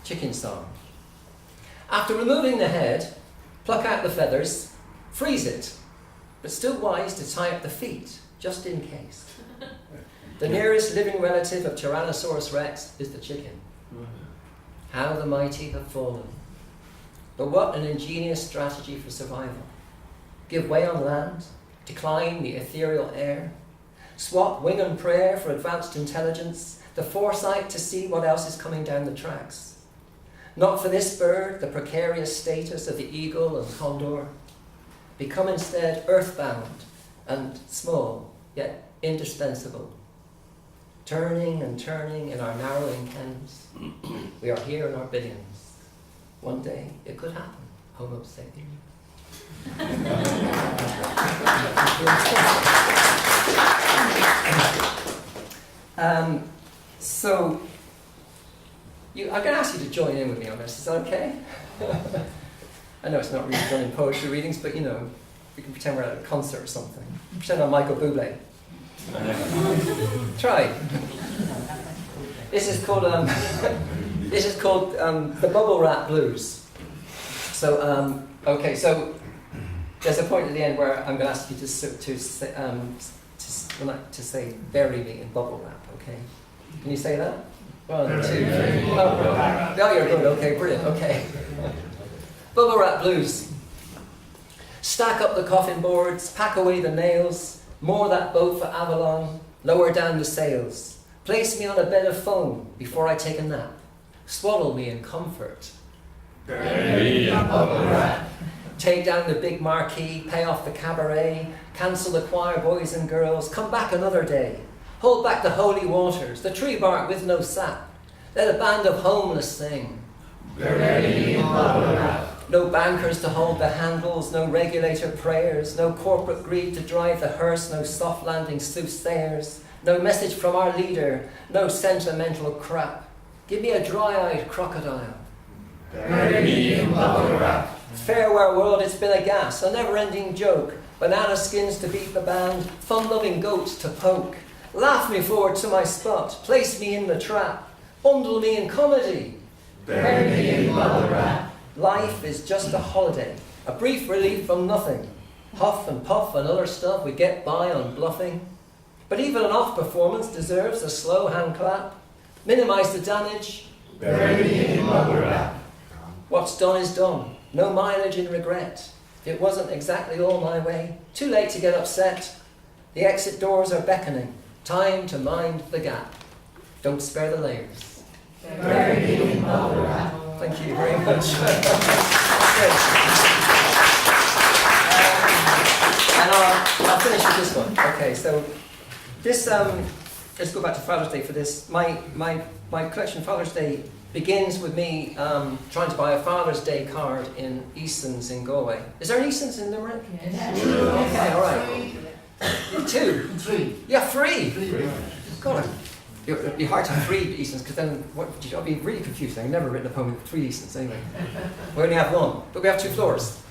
[SPEAKER 3] Chicken Song. After removing the head, pluck out the feathers, freeze it, but still wise to tie up the feet, just in case. The nearest living relative of Tyrannosaurus Rex is the chicken. How the mighty have fallen. But what an ingenious strategy for survival. Give way on land, decline the ethereal air, swap wing and prayer for advanced intelligence, the foresight to see what else is coming down the tracks. Not for this bird, the precarious status of the eagle and condor. Become instead earthbound and small, yet indispensable. Turning and turning in our narrowing kens, we are here in our billions. One day it could happen, Homo sapien. So, I'm going to ask you to join in with me on this. Is that okay? I know it's not really done in poetry readings, but you know, we can pretend we're at a concert or something. Pretend I'm Michael Bublé. Try. This is called the Bubble Wrap Blues. So okay, so there's a point at the end where I'm going to ask you to say bury me in bubble wrap. Okay, can you say that? 1, 2, 3. Oh, you're good. Okay, brilliant. Okay. Bubble Wrap Blues. Stack up the coffin boards, pack away the nails, moor that boat for Avalon, lower down the sails. Place me on a bed of foam before I take a nap. Swaddle me in comfort.
[SPEAKER 4] Bury me in bubble wrap.
[SPEAKER 3] Take down the big marquee, pay off the cabaret, cancel the choir boys and girls, come back another day. Hold back the holy waters, the tree bark with no sap. Let a band of homeless sing.
[SPEAKER 4] Bury me in bubble wrap.
[SPEAKER 3] No bankers to hold the handles, no regulator prayers, no corporate greed to drive the hearse, no soft landing soothsayers, no message from our leader, no sentimental crap. Give me a dry-eyed crocodile.
[SPEAKER 4] Bury me in bubble wrap.
[SPEAKER 3] Farewell world, it's been a gas, a never-ending joke. Banana skins to beat the band, fun-loving goats to poke. Laugh me forward to my spot, place me in the trap, bundle me in comedy.
[SPEAKER 4] Bury me in bubble wrap.
[SPEAKER 3] Life is just a holiday, a brief relief from nothing. Huff and puff and other stuff we get by on bluffing. But even an off performance deserves a slow hand clap. Minimise the damage.
[SPEAKER 4] Bury me in bubble wrap.
[SPEAKER 3] What's done is done, no mileage in regret. It wasn't exactly all my way, too late to get upset. The exit doors are beckoning, time to mind the gap. Don't spare the layers.
[SPEAKER 4] Bury me in bubble wrap.
[SPEAKER 3] Thank you very much. And I'll finish with this one. Okay, so this, let's go back to Father's Day for this. My collection Father's Day begins with me trying to buy a Father's Day card in Easton's in Galway. Is there an Easton's in Limerick?
[SPEAKER 1] Yes.
[SPEAKER 3] Okay, all right. 2? 3. Yeah, 3. God, it'd be hard to have 3 Easton's because then I'll be really confused. I've never written a poem with 3 Easton's anyway. We only have 1, but we have 2 floors.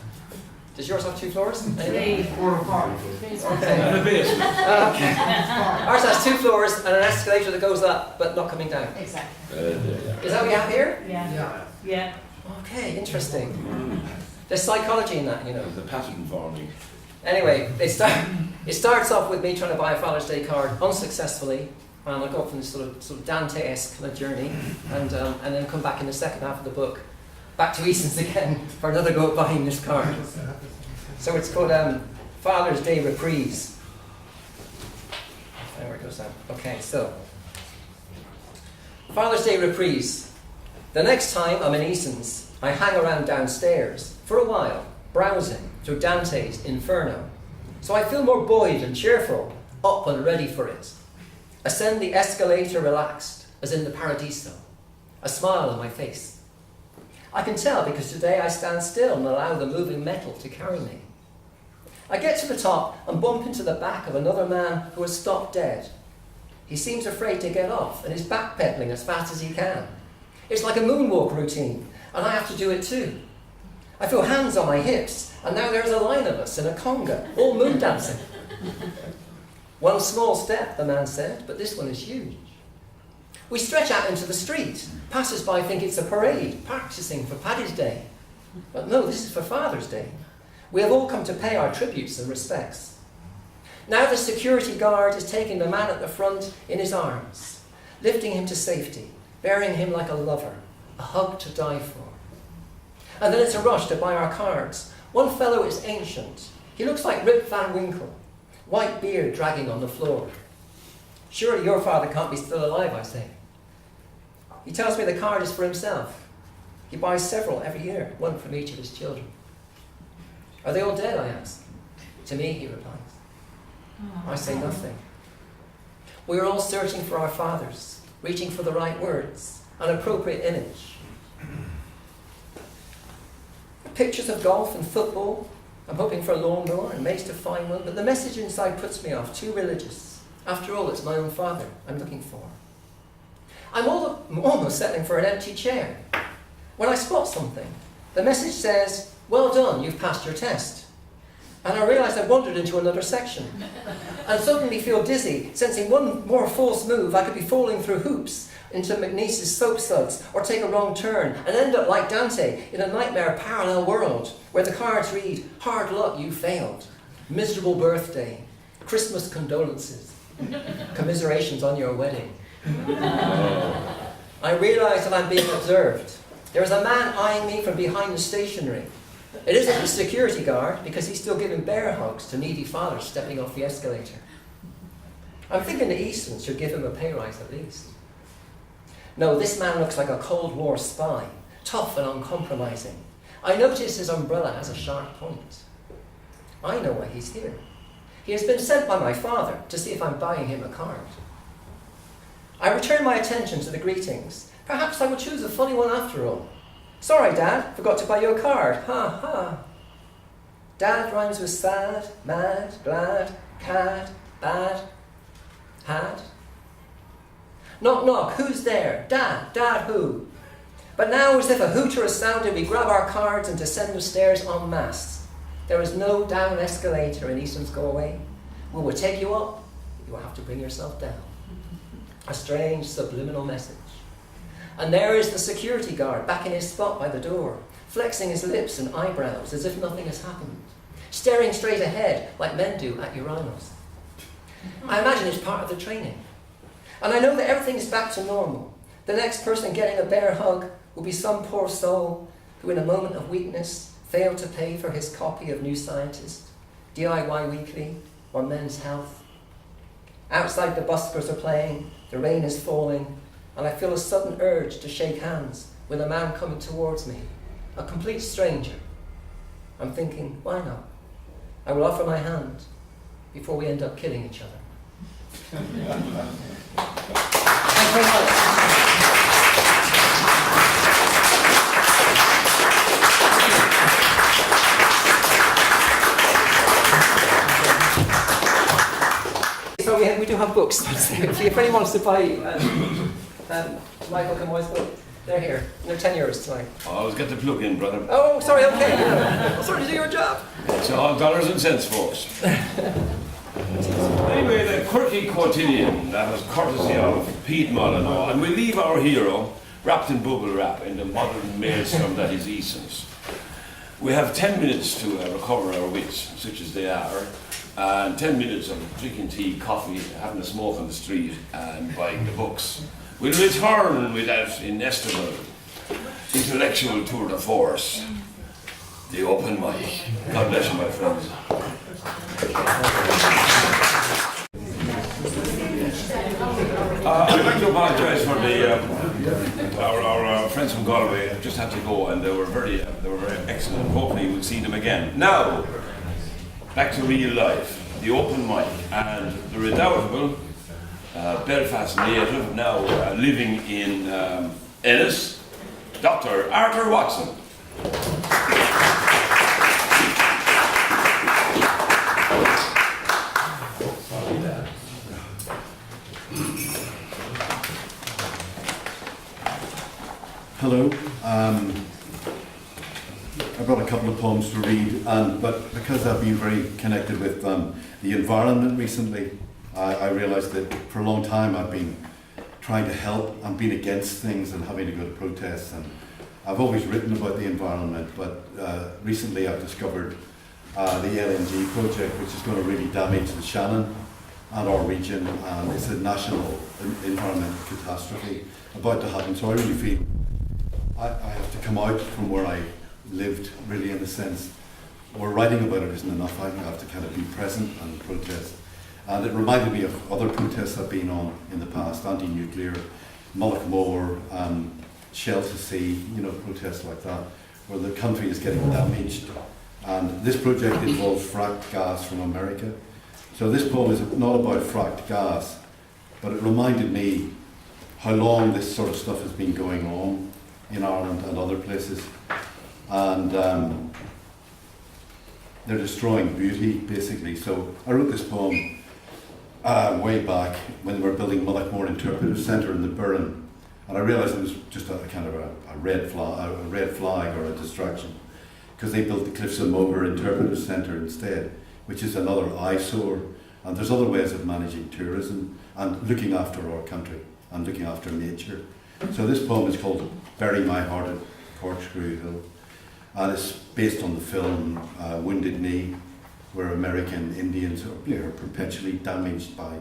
[SPEAKER 3] Does yours have 2 floors?
[SPEAKER 4] 3, 4, 5.
[SPEAKER 3] Okay.
[SPEAKER 2] And a bit.
[SPEAKER 3] Okay. Ours has 2 floors and an escalator that goes up but not coming down.
[SPEAKER 1] Exactly.
[SPEAKER 3] Is that what you have here?
[SPEAKER 1] Yeah.
[SPEAKER 3] Okay, interesting. There's psychology in that, you know.
[SPEAKER 2] The pattern forming.
[SPEAKER 3] Anyway, it starts off with me trying to buy a Father's Day card unsuccessfully, and I go up from this sort of Dante-esque kind of journey, and then come back in the second half of the book, back to Easton's again for another go at buying this card. So it's called Father's Day Reprise. There it goes down. Okay, so Father's Day Reprise. The next time I'm in Easton's, I hang around downstairs for a while, browsing through Dante's Inferno. So I feel more buoyed and cheerful, up and ready for it. Ascend the escalator relaxed, as in the Paradiso, a smile on my face. I can tell because today I stand still and allow the moving metal to carry me. I get to the top and bump into the back of another man who has stopped dead. He seems afraid to get off and is backpedaling as fast as he can. It's like a moonwalk routine, and I have to do it too. I feel hands on my hips, and now there's a line of us in a conga, all moon dancing. One small step, the man said, but this one is huge. We stretch out into the street. Passers-by think it's a parade, practicing for Paddy's Day. But no, this is for Father's Day. We have all come to pay our tributes and respects. Now the security guard is taking the man at the front in his arms, lifting him to safety, burying him like a lover, a hug to die for. And then it's a rush to buy our cards. One fellow is ancient. He looks like Rip Van Winkle, white beard dragging on the floor. Surely your father can't be still alive, I say. He tells me the card is for himself. He buys several every year, one from each of his children. Are they all dead, I ask. To me, he replies. I say nothing. We are all searching for our fathers, reaching for the right words, an appropriate image. Pictures of golf and football. I'm hoping for a lawnmower and makes to find one, but the message inside puts me off, too religious. After all, it's my own father I'm looking for. I'm almost settling for an empty chair. When I spot something, the message says, well done, you've passed your test. And I realise I've wandered into another section. And suddenly feel dizzy, sensing one more false move, I could be falling through hoops into McNeese's soap suds, or take a wrong turn, and end up like Dante in a nightmare parallel world, where the cards read, hard luck, you failed. Miserable birthday. Christmas condolences. Commiserations on your wedding. I realise that I'm being observed. There is a man eyeing me from behind the stationery. It isn't the security guard, because he's still giving bear hugs to needy fathers stepping off the escalator. I'm thinking the Eastons should give him a pay rise at least. No, this man looks like a Cold War spy, tough and uncompromising. I notice his umbrella has a sharp point. I know why he's here. He has been sent by my father to see if I'm buying him a card. I return my attention to the greetings. Perhaps I will choose a funny one after all. Sorry, Dad, forgot to buy you a card. Ha ha. Dad rhymes with sad, mad, glad, cad, bad, had. Knock, knock, who's there? Dad, Dad who? But now, as if a hooter has sounded, we grab our cards and descend the stairs en masse. There is no down escalator in Easton's Galway. We will take you up, you will have to bring yourself down. A strange subliminal message. And there is the security guard back in his spot by the door, flexing his lips and eyebrows as if nothing has happened, staring straight ahead like men do at urinals. I imagine it's part of the training. And I know that everything is back to normal. The next person getting a bear hug will be some poor soul who in a moment of weakness failed to pay for his copy of New Scientist, DIY Weekly, or Men's Health. Outside the buskers are playing, the rain is falling, and I feel a sudden urge to shake hands with a man coming towards me, a complete stranger. I'm thinking, why not? I will offer my hand before we end up killing each other. Thanks very much. So we do have books. If anyone wants to buy Michael Camoy's book, they're here. They're €10 tonight.
[SPEAKER 2] I always get the plug in, brother.
[SPEAKER 3] Oh, sorry, okay. I'm sorry to do your job.
[SPEAKER 2] It's all dollars and cents, folks. Anyway, the quirky quotidian, that was courtesy of Pete Mullineaux, and we leave our hero wrapped in bubble wrap in the modern maelstrom that is Easton's. We have 10 minutes to recover our wits, such as they are, and 10 minutes of drinking tea, coffee, having a smoke on the street, and buying the books. We'll return with that inestimable intellectual tour de force, the open mic. God bless you, my friends. I'd like to apologise for our friends from Galway. Just had to go, and they were very excellent. Hopefully, we'll see them again. Now, back to real life, the open mic, and the redoubtable Belfast native, now living in Ennis, Dr. Arthur Watson.
[SPEAKER 5] Hello. I brought a couple of poems to read, but because I've been very connected with the environment recently, I realised that for a long time I've been trying to help and been against things and having to go to protests. And I've always written about the environment, but recently I've discovered the LNG project, which is going to really damage the Shannon and our region, and it's a national environmental catastrophe about to happen. So I really feel I have to come out from where I lived, really, in a sense. Or writing about it isn't enough. I have to kind of be present and protest. And it reminded me of other protests I've been on in the past, anti-nuclear, Mullineaux, Shell to Sea, protests like that, where the country is getting damaged. And this project involves fracked gas from America. So this poem is not about fracked gas, but it reminded me how long this sort of stuff has been going on in Ireland and other places. And they're destroying beauty, basically. So I wrote this poem way back when they were building Mullineaux Interpretive Centre in the Burren, and I realised it was just a kind of a red flag or a distraction, because they built the Cliffs of Moher Interpretive Centre instead, which is another eyesore. And there's other ways of managing tourism and looking after our country and looking after nature. So this poem is called Bury My Heart at Corkscrew Hill, and it's based on the film Wounded Knee, where American Indians are perpetually damaged by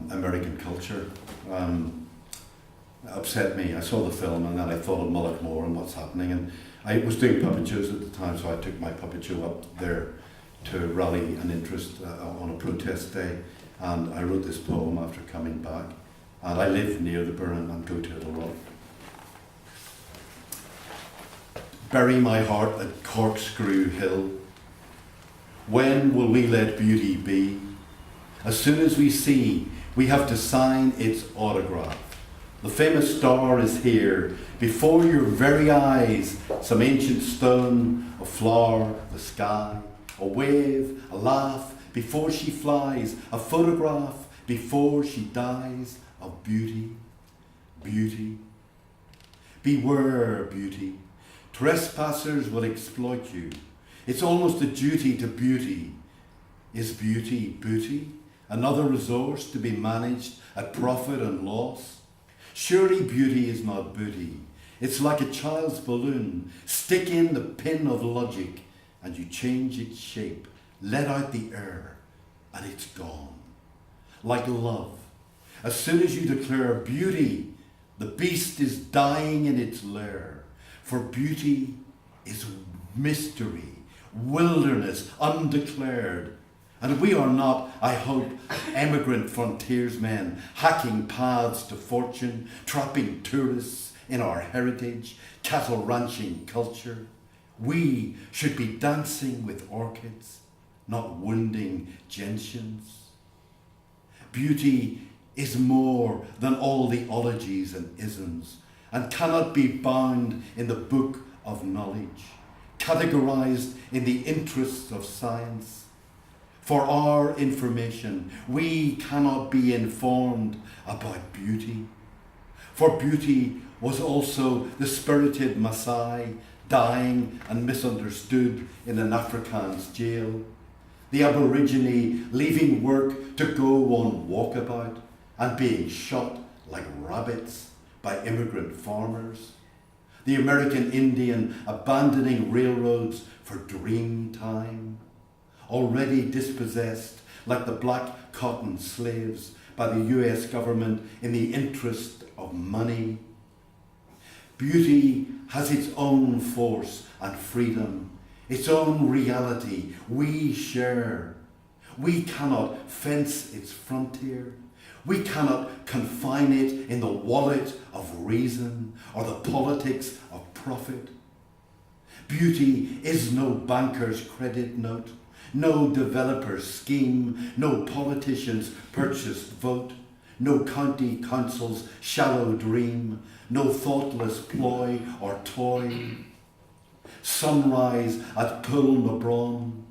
[SPEAKER 5] American culture. It upset me. I saw the film and then I thought of Mullineaux and what's happening. And I was doing puppet shows at the time, so I took my puppet show up there to rally an interest on a protest day. And I wrote this poem after coming back. And I live near the Burren and go to it a lot. Bury my heart at Corkscrew Hill. When will we let beauty be? As soon as we see, we have to sign its autograph. The famous star is here, before your very eyes. Some ancient stone, a flower, the sky, a wave, a laugh, before she flies, a photograph, before she dies, of beauty, beauty. Beware, beauty. Trespassers will exploit you. It's almost a duty to beauty. Is beauty booty? Another resource to be managed at profit and loss? Surely beauty is not booty. It's like a child's balloon. Stick in the pin of logic and you change its shape. Let out the air and it's gone. Like love. As soon as you declare beauty, the beast is dying in its lair. For beauty is mystery, wilderness, undeclared. And we are not, I hope, emigrant frontiersmen, hacking paths to fortune, trapping tourists in our heritage, cattle ranching culture. We should be dancing with orchids, not wounding gentians. Beauty is more than all the ologies and isms, and cannot be bound in the book of knowledge, categorized in the interests of science. For our information, we cannot be informed about beauty. For beauty was also the spirited Maasai dying and misunderstood in an Afrikaans jail, the Aborigine leaving work to go on walkabout and being shot like rabbits by immigrant farmers, the American Indian abandoning railroads for dream time, already dispossessed like the black cotton slaves by the US government in the interest of money. Beauty has its own force and freedom, its own reality we share. We cannot fence its frontier. We cannot confine it in the wallet of reason or the politics of profit. Beauty is no banker's credit note, no developer's scheme, no politician's purchased vote, no county council's shallow dream, no thoughtless ploy or toy. Sunrise at Pulmabron,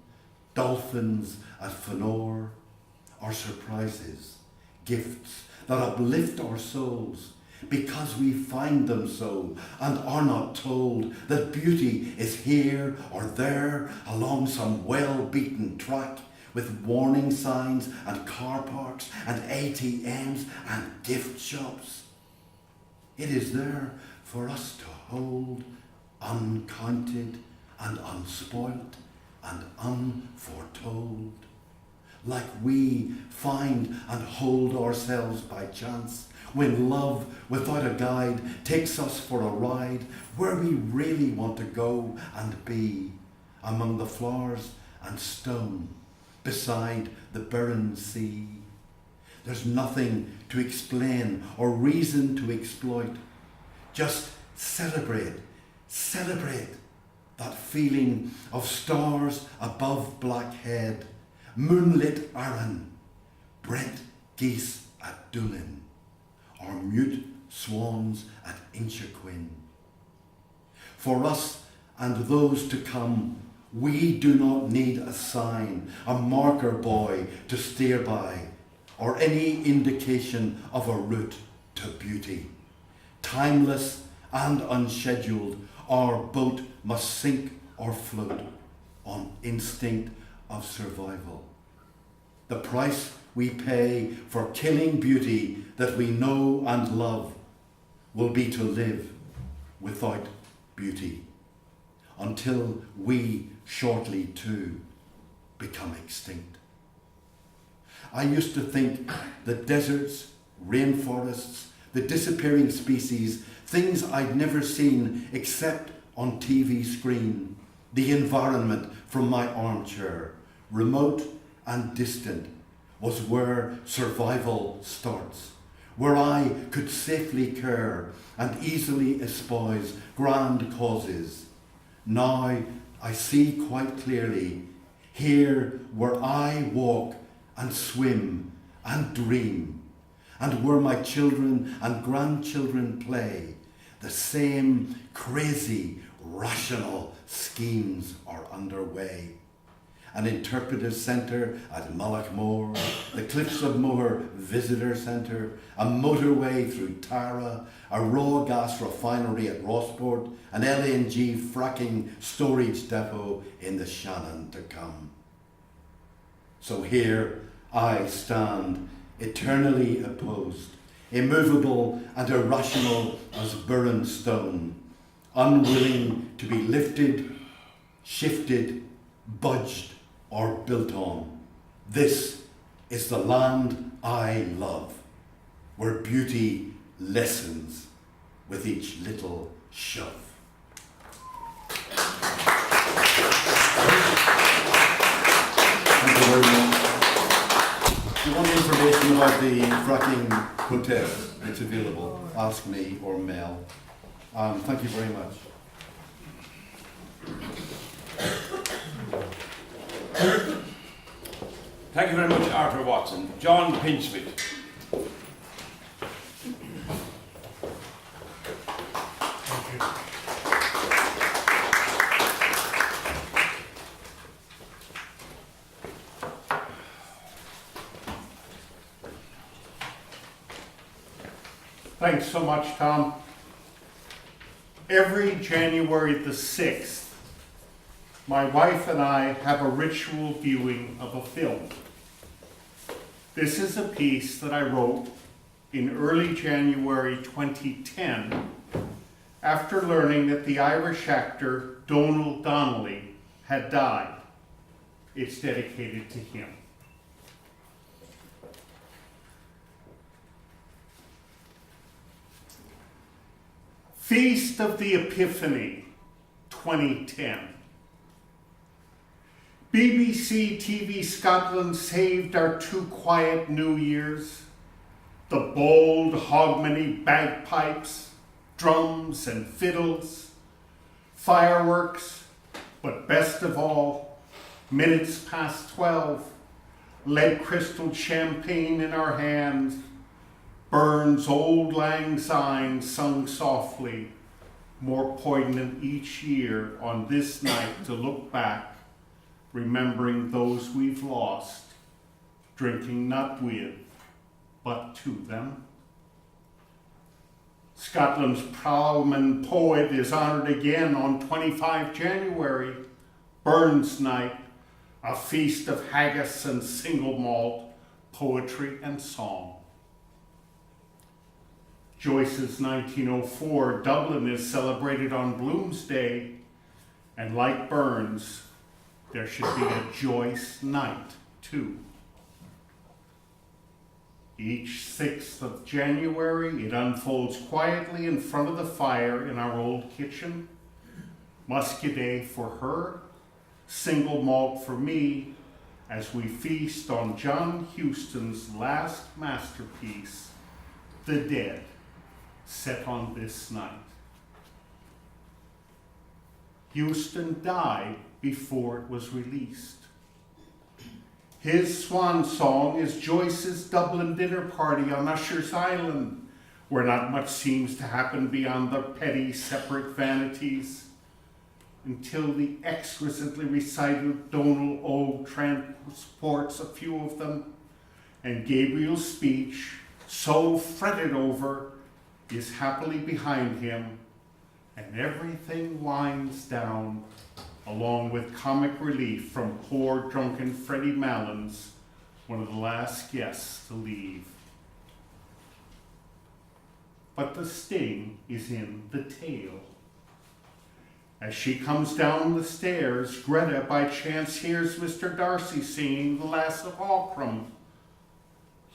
[SPEAKER 5] dolphins at Fanor, or surprises, gifts that uplift our souls, because we find them so and are not told that beauty is here or there along some well-beaten track with warning signs and car parks and ATMs and gift shops. It is there for us to hold, uncounted and unspoilt and unforetold. Like we find and hold ourselves by chance when love without a guide takes us for a ride where we really want to go and be, among the flowers and stone beside the barren sea. There's nothing to explain or reason to exploit. Just celebrate that feeling of stars above Blackhead, moonlit Arran, brent geese at Doolin, or mute swans at Inchiquin. For us and those to come, we do not need a sign, a marker buoy to steer by, or any indication of a route to beauty. Timeless and unscheduled, our boat must sink or float on instinct of survival. The price we pay for killing beauty that we know and love will be to live without beauty until we shortly too become extinct. I used to think that deserts, rainforests, the disappearing species, things I'd never seen except on TV screen, the environment from my armchair, remote and distant, was where survival starts, where I could safely care and easily espouse grand causes. Now I see quite clearly, here where I walk and swim and dream, and where my children and grandchildren play, the same crazy, rational schemes are underway. An interpretive centre at Mullineaux, the Cliffs of Moher Visitor Centre, a motorway through Tara, a raw gas refinery at Rossport, an LNG fracking storage depot in the Shannon to come. So here I stand, eternally opposed, immovable and irrational as burren stone, unwilling to be lifted, shifted, budged, or built on. This is the land I love, where beauty lessens with each little shove. Thank you very much. If you want information about the fracking protest, it's available. Ask me or Mel. Thank you very much.
[SPEAKER 2] Thank you very much, Arthur Watson. John Pinchmith.
[SPEAKER 6] Thanks so much, Tom. Every January the 6th, my wife and I have a ritual viewing of a film. This is a piece that I wrote in early January 2010 after learning that the Irish actor Donal Donnelly had died. It's dedicated to him. Feast of the Epiphany, 2010. BBC TV Scotland saved our two quiet New Years. The bold Hogmanay bagpipes, drums and fiddles, fireworks, but best of all, minutes past 12, lead crystal champagne in our hands, Burns' Old Lang Syne sung softly, more poignant each year on this night to look back, remembering those we've lost, drinking not with, but to them. Scotland's ploughman poet is honoured again on 25 January, Burns Night, a feast of haggis and single malt, poetry and song. Joyce's 1904 Dublin is celebrated on Bloomsday, and like Burns, there should be a Joyce night too. Each 6th of January, it unfolds quietly in front of the fire in our old kitchen. Muscadet for her, single malt for me, as we feast on John Huston's last masterpiece, The Dead, set on this night. Huston died before it was released. His swan song is Joyce's Dublin dinner party on Usher's Island, where not much seems to happen beyond the petty separate vanities, until the exquisitely recited Donal Ode transports a few of them, and Gabriel's speech, so fretted over, is happily behind him, and everything winds down, along with comic relief from poor drunken Freddie Malins, one of the last guests to leave. But the sting is in the tale. As she comes down the stairs, Greta by chance hears Mr. Darcy singing The Lass of Aughrim.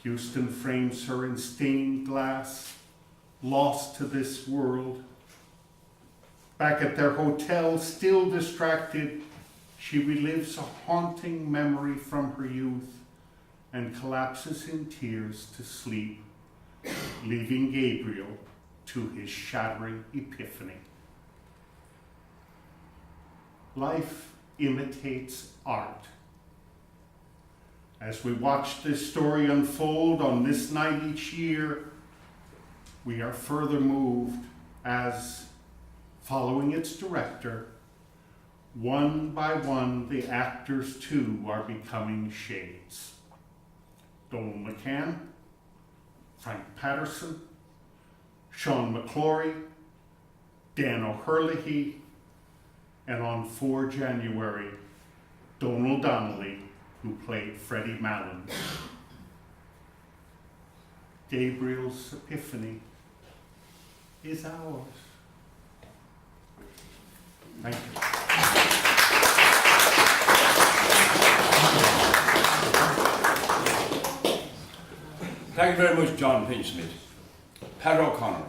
[SPEAKER 6] Huston frames her in stained glass, lost to this world. Back at their hotel, still distracted, she relives a haunting memory from her youth and collapses in tears to sleep, leaving Gabriel to his shattering epiphany. Life imitates art. As we watch this story unfold on this night each year, we are further moved as, following its director, one by one the actors too are becoming shades. Donal McCann, Frank Patterson, Sean McClory, Dan O'Herlihy, and on 4 January, Donal Donnelly, who played Freddie Malins. Gabriel's epiphany is ours. Thank you.
[SPEAKER 2] Thank you very much, John Pinchsmith. Pat O'Connor.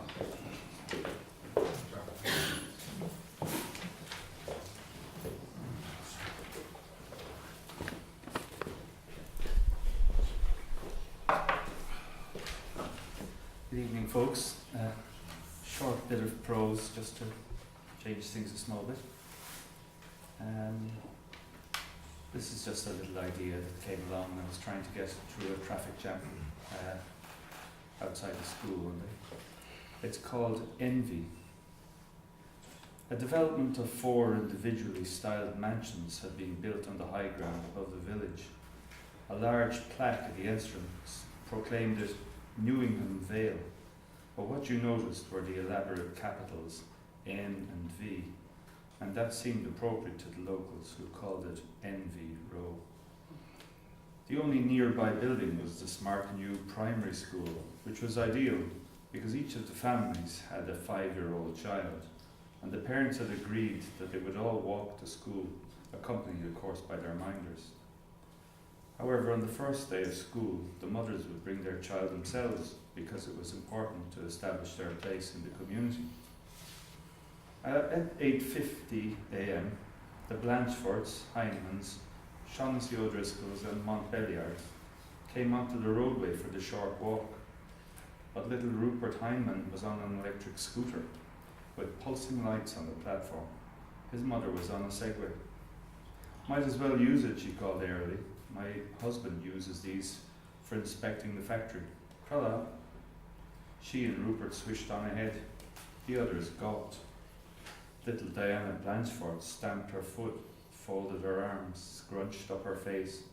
[SPEAKER 7] Good evening, folks. Short bit of prose just to change things a small bit. This is just a little idea that came along when I was trying to get through a traffic jam outside the school one day. It's called Envy. A development of 4 individually styled mansions had been built on the high ground above the village. A large plaque at the entrance proclaimed it Newingham Vale, but what you noticed were the elaborate capitals N and V, and that seemed appropriate to the locals who called it Envy Row. The only nearby building was the smart new primary school, which was ideal because each of the families had a 5-year-old child, and the parents had agreed that they would all walk to school, accompanied of course by their minders. However, on the first day of school, the mothers would bring their child themselves because it was important to establish their place in the community. At 8:50 a.m., the Blanchfords, Heinemans, Shaughnessy O'Driscolls and Montbelliards came onto the roadway for the short walk, but little Rupert Heineman was on an electric scooter with pulsing lights on the platform. His mother was on a Segway. Might as well use it, she called airily. My husband uses these for inspecting the factory. Crulla. She and Rupert swished on ahead. The others gawped. Little Diana Blanchford stamped her foot, folded her arms, scrunched up her face.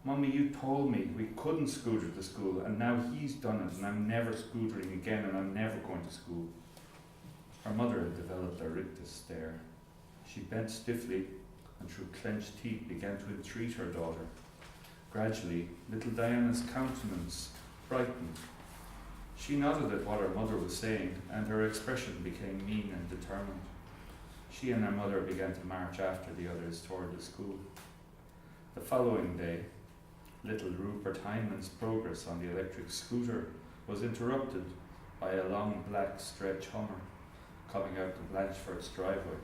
[SPEAKER 7] Mummy, you told me we couldn't scooter to school, and now he's done it, and I'm never scootering again, and I'm never going to school. Her mother had developed a rictus stare. She bent stiffly, and through clenched teeth began to entreat her daughter. Gradually, little Diana's countenance brightened. She nodded at what her mother was saying, and her expression became mean and determined. She and her mother began to march after the others toward the school. The following day, little Rupert Hyman's progress on the electric scooter was interrupted by a long black stretch Hummer coming out the Blanchford's driveway.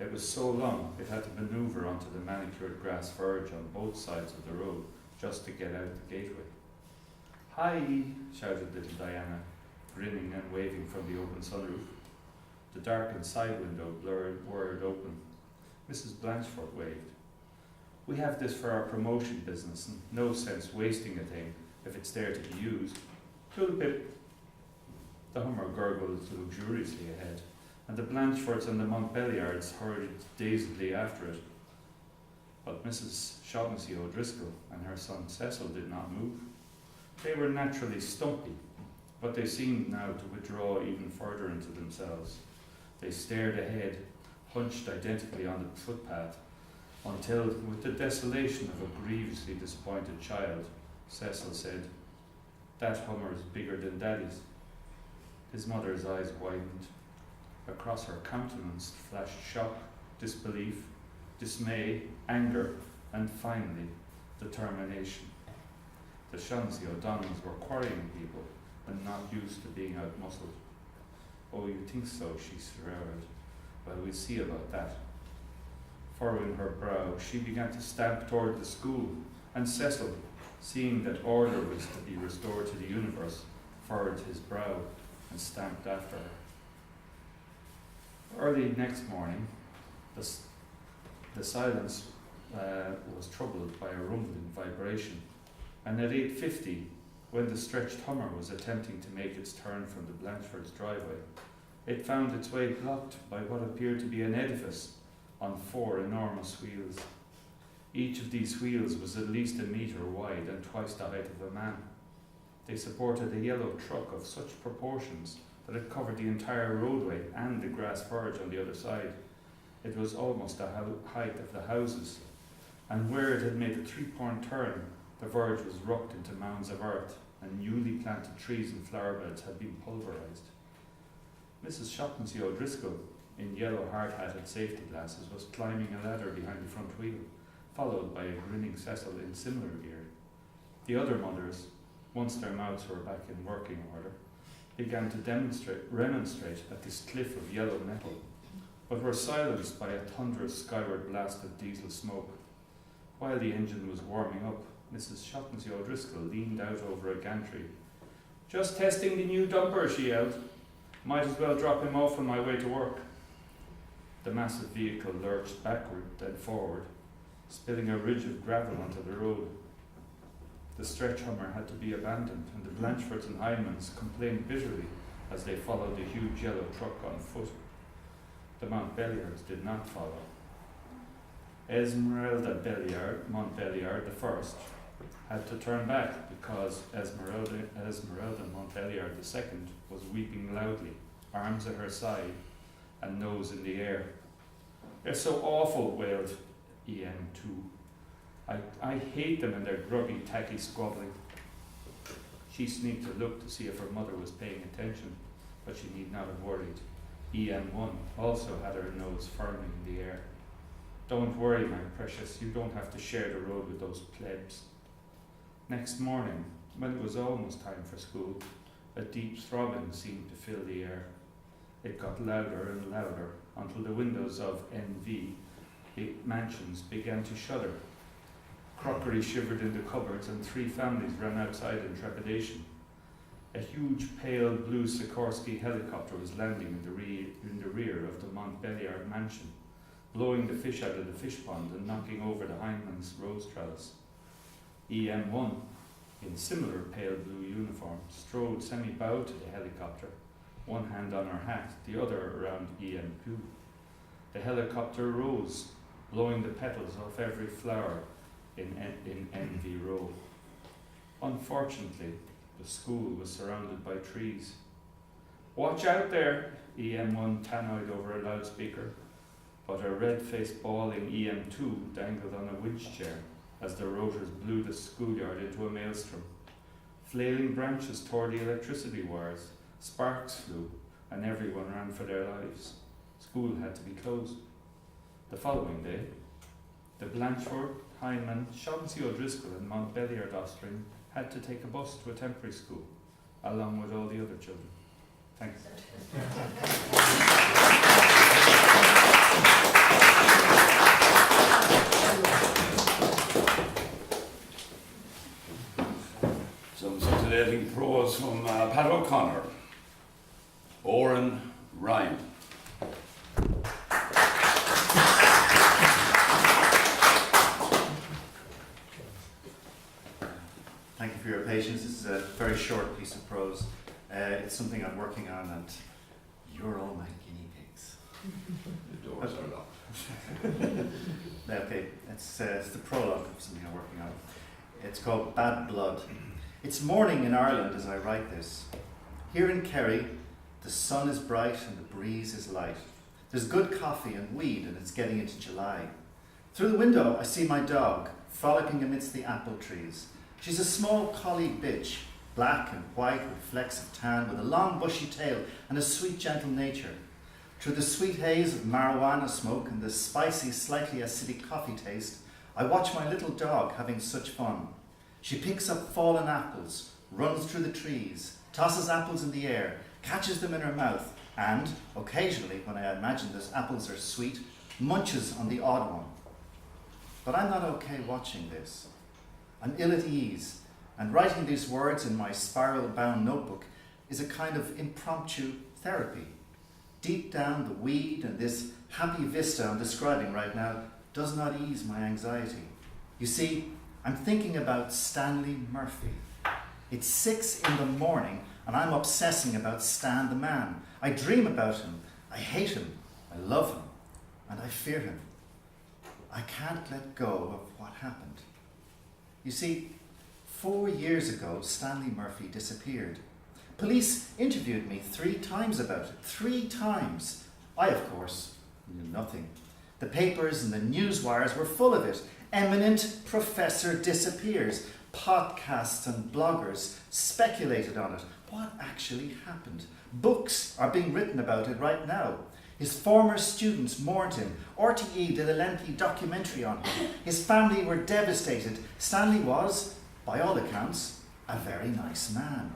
[SPEAKER 7] It was so long it had to manoeuvre onto the manicured grass verge on both sides of the road just to get out the gateway. "Hi!" shouted little Diana, grinning and waving from the open sunroof. The darkened side window whirred open. Mrs. Blanchford waved. "We have this for our promotion business, and no sense wasting a thing if it's there to be used. Tulip." The Hummer gurgled luxuriously ahead, and the Blanchfords and the Montbelliards hurried dazedly after it. But Mrs. Shaughnessy O'Driscoll and her son Cecil did not move. They were naturally stumpy, but they seemed now to withdraw even further into themselves. They stared ahead, hunched identically on the footpath, until, with the desolation of a grievously disappointed child, Cecil said, "That Hummer is bigger than Daddy's." His mother's eyes widened. Across her countenance flashed shock, disbelief, dismay, anger, and finally, determination. The Shaughnessy O'Donnells were quarrying people and not used to being outmuscled. "Oh, you think so?" she sneered. "Well, we'll see about that." Furrowing her brow, she began to stamp toward the school, and Cecil, seeing that order was to be restored to the universe, furrowed his brow and stamped after her. Early next morning, the silence was troubled by a rumbling vibration, and at 8:50, when the stretched Hummer was attempting to make its turn from the Blanchford's driveway, it found its way blocked by what appeared to be an edifice on 4 enormous wheels. Each of these wheels was at least 1 metre wide and twice the height of a man. They supported a yellow truck of such proportions that it covered the entire roadway and the grass verge on the other side. It was almost the height of the houses, and where it had made a 3-point turn, the verge was rocked into mounds of earth, and newly planted trees and flower beds had been pulverised. Mrs. Shaughnessy O'Driscoll, in yellow hard-hatted safety glasses, was climbing a ladder behind the front wheel, followed by a grinning Cecil in similar gear. The other mothers, once their mouths were back in working order, began to remonstrate at this cliff of yellow metal, but were silenced by a thunderous skyward blast of diesel smoke. While the engine was warming up, Mrs. Shaughnessy O'Driscoll leaned out over a gantry. "Just testing the new dumper," she yelled. "Might as well drop him off on my way to work." The massive vehicle lurched backward, then forward, spilling a ridge of gravel onto the road. The stretch Hummer had to be abandoned, and the Blanchfords and Hymans complained bitterly as they followed the huge yellow truck on foot. The Montbelliards did not follow. Esmeralda Montbelliard the first had to turn back because Esmeralda Montbelliard the second was weeping loudly, arms at her side and nose in the air. "They're so awful," wailed EM2. I hate them and their grubby, tacky squabbling." She sneaked a look to see if her mother was paying attention, but she need not have worried. EM1 also had her nose firmly in the air. "Don't worry, my precious, you don't have to share the road with those plebs." Next morning, when it was almost time for school, a deep throbbing seemed to fill the air. It got louder and louder until the windows of NV mansions began to shudder. Crockery shivered in the cupboards, and 3 families ran outside in trepidation. A huge pale blue Sikorsky helicopter was landing in the rear of the Montbelliard mansion, blowing the fish out of the fish pond and knocking over the Hindman's rose trellis. EM1, in similar pale blue uniform, strode semi-bowed to the helicopter, one hand on her hat, the other around EM2. The helicopter rose, blowing the petals off every flower in Envy Row. Unfortunately, the school was surrounded by trees. "Watch out there," EM1 tannoyed over a loudspeaker, but a red-faced bawling EM2 dangled on a winch chair as the rotors blew the schoolyard into a maelstrom. Flailing branches tore the electricity wires, sparks flew, and everyone ran for their lives. School had to be closed. The following day, the Blanchford, Hyman, Chauncey O'Driscoll and Montbelliard offspring had to take a bus to a temporary school, along with all the other children. Thanks.
[SPEAKER 2] Some scintillating prose from Pat O'Connor. Oren Ryan.
[SPEAKER 8] Thank you for your patience. This is a very short piece of prose. It's something I'm working on, and you're all my guinea pigs.
[SPEAKER 2] The doors are locked.
[SPEAKER 8] Okay, it's the prologue of something I'm working on. It's called Bad Blood. It's morning in Ireland as I write this. Here in Kerry, the sun is bright and the breeze is light. There's good coffee and weed, and it's getting into July. Through the window, I see my dog frolicking amidst the apple trees. She's a small collie bitch, black and white with flecks of tan, with a long bushy tail and a sweet, gentle nature. Through the sweet haze of marijuana smoke and the spicy, slightly acidic coffee taste, I watch my little dog having such fun. She picks up fallen apples, runs through the trees, tosses apples in the air, catches them in her mouth, and, occasionally, when I imagine that apples are sweet, munches on the odd one. But I'm not okay watching this. I'm ill at ease, and writing these words in my spiral-bound notebook is a kind of impromptu therapy. Deep down, the weed and this happy vista I'm describing right now does not ease my anxiety. You see, I'm thinking about Stanley Murphy. It's 6 in the morning, and I'm obsessing about Stan the man. I dream about him, I hate him, I love him, and I fear him. I can't let go of what happened. You see, 4 years ago, Stanley Murphy disappeared. Police interviewed me 3 times about it. 3 times. I, of course, knew nothing. The papers and the news wires were full of it. Eminent professor disappears. Podcasts and bloggers speculated on it. What actually happened? Books are being written about it right now. His former students mourned him. RTE did a lengthy documentary on him. His family were devastated. Stanley was, by all accounts, a very nice man.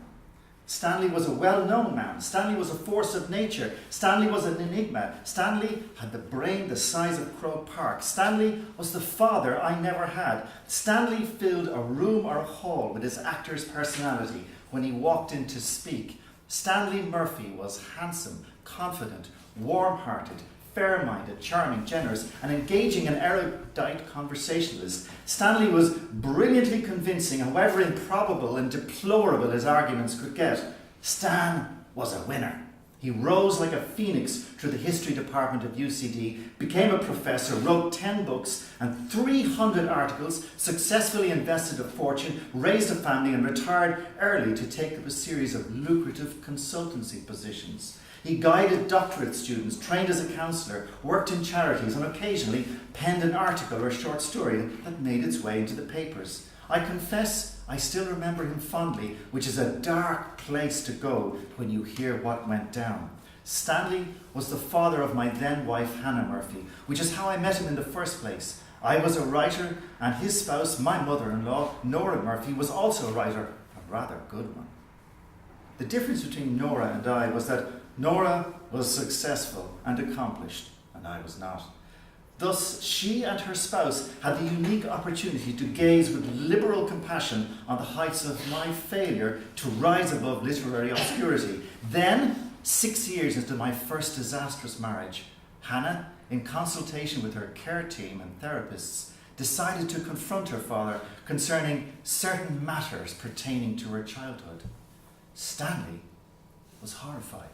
[SPEAKER 8] Stanley was a well-known man. Stanley was a force of nature. Stanley was an enigma. Stanley had the brain the size of Croke Park. Stanley was the father I never had. Stanley filled a room or a hall with his actor's personality when he walked in to speak. Stanley Murphy was handsome, confident, warm-hearted, fair-minded, charming, generous, and engaging and erudite conversationalist. Stanley was brilliantly convincing, however improbable and deplorable his arguments could get. Stan was a winner. He rose like a phoenix through the history department of UCD, became a professor, wrote 10 books and 300 articles, successfully invested a fortune, raised a family, and retired early to take up a series of lucrative consultancy positions. He guided doctorate students, trained as a counsellor, worked in charities, and occasionally penned an article or short story that made its way into the papers. I confess I still remember him fondly, which is a dark place to go when you hear what went down. Stanley was the father of my then wife Hannah Murphy, which is how I met him in the first place. I was a writer, and his spouse, my mother-in-law, Nora Murphy, was also a writer, a rather good one. The difference between Nora and I was that Nora was successful and accomplished, and I was not. Thus, she and her spouse had the unique opportunity to gaze with liberal compassion on the heights of my failure to rise above literary obscurity. Then, 6 years into my first disastrous marriage, Hannah, in consultation with her care team and therapists, decided to confront her father concerning certain matters pertaining to her childhood. Stanley was horrified,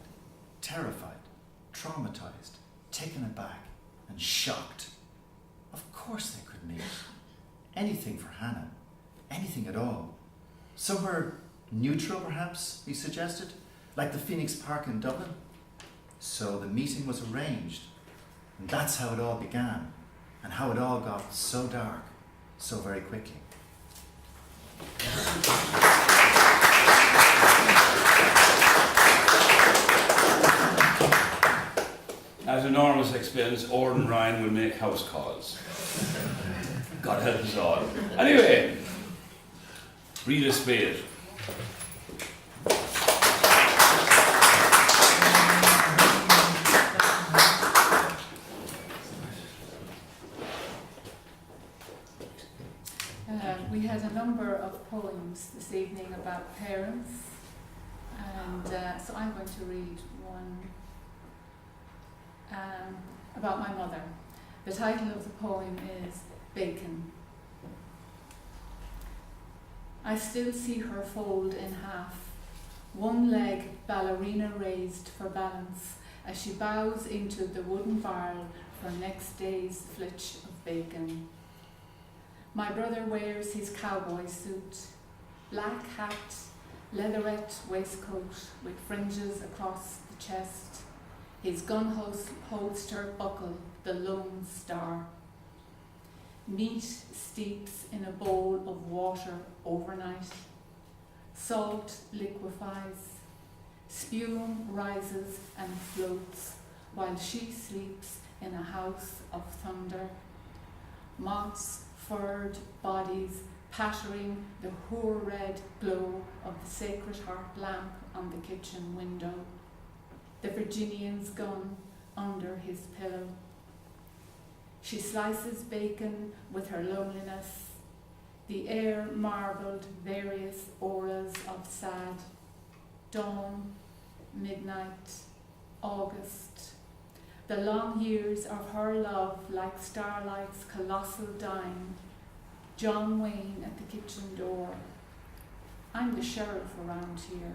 [SPEAKER 8] terrified, traumatized, taken aback, and shocked. Of course they could meet. anything for Hannah. Anything at all. Somewhere neutral, perhaps, he suggested, like the Phoenix Park in Dublin. So the meeting was arranged, and that's how it all began, and how it all got so dark so very quickly.
[SPEAKER 2] At enormous expense, Ord and Ryan will make house calls. God help us all. Anyway, read a spade.
[SPEAKER 9] We had a number of poems this evening about parents, and so I'm going to read one about my mother. The title of the poem is Bacon. I still see her fold in half, one leg ballerina raised for balance as she bows into the wooden barrel for next day's flitch of bacon. My brother wears his cowboy suit, black hat, leatherette waistcoat with fringes across the chest, his gun holster buckle, the Lone Star. Meat steeps in a bowl of water overnight. Salt liquefies. Spume rises and floats while she sleeps in a house of thunder. Moths furred bodies pattering the hoar-red glow of the Sacred Heart lamp on the kitchen window. The Virginian's gun under his pillow. She slices bacon with her loneliness, the air marbled various auras of sad. Dawn, midnight, August. The long years of her love like starlight's colossal dime. John Wayne at the kitchen door. I'm the sheriff around here.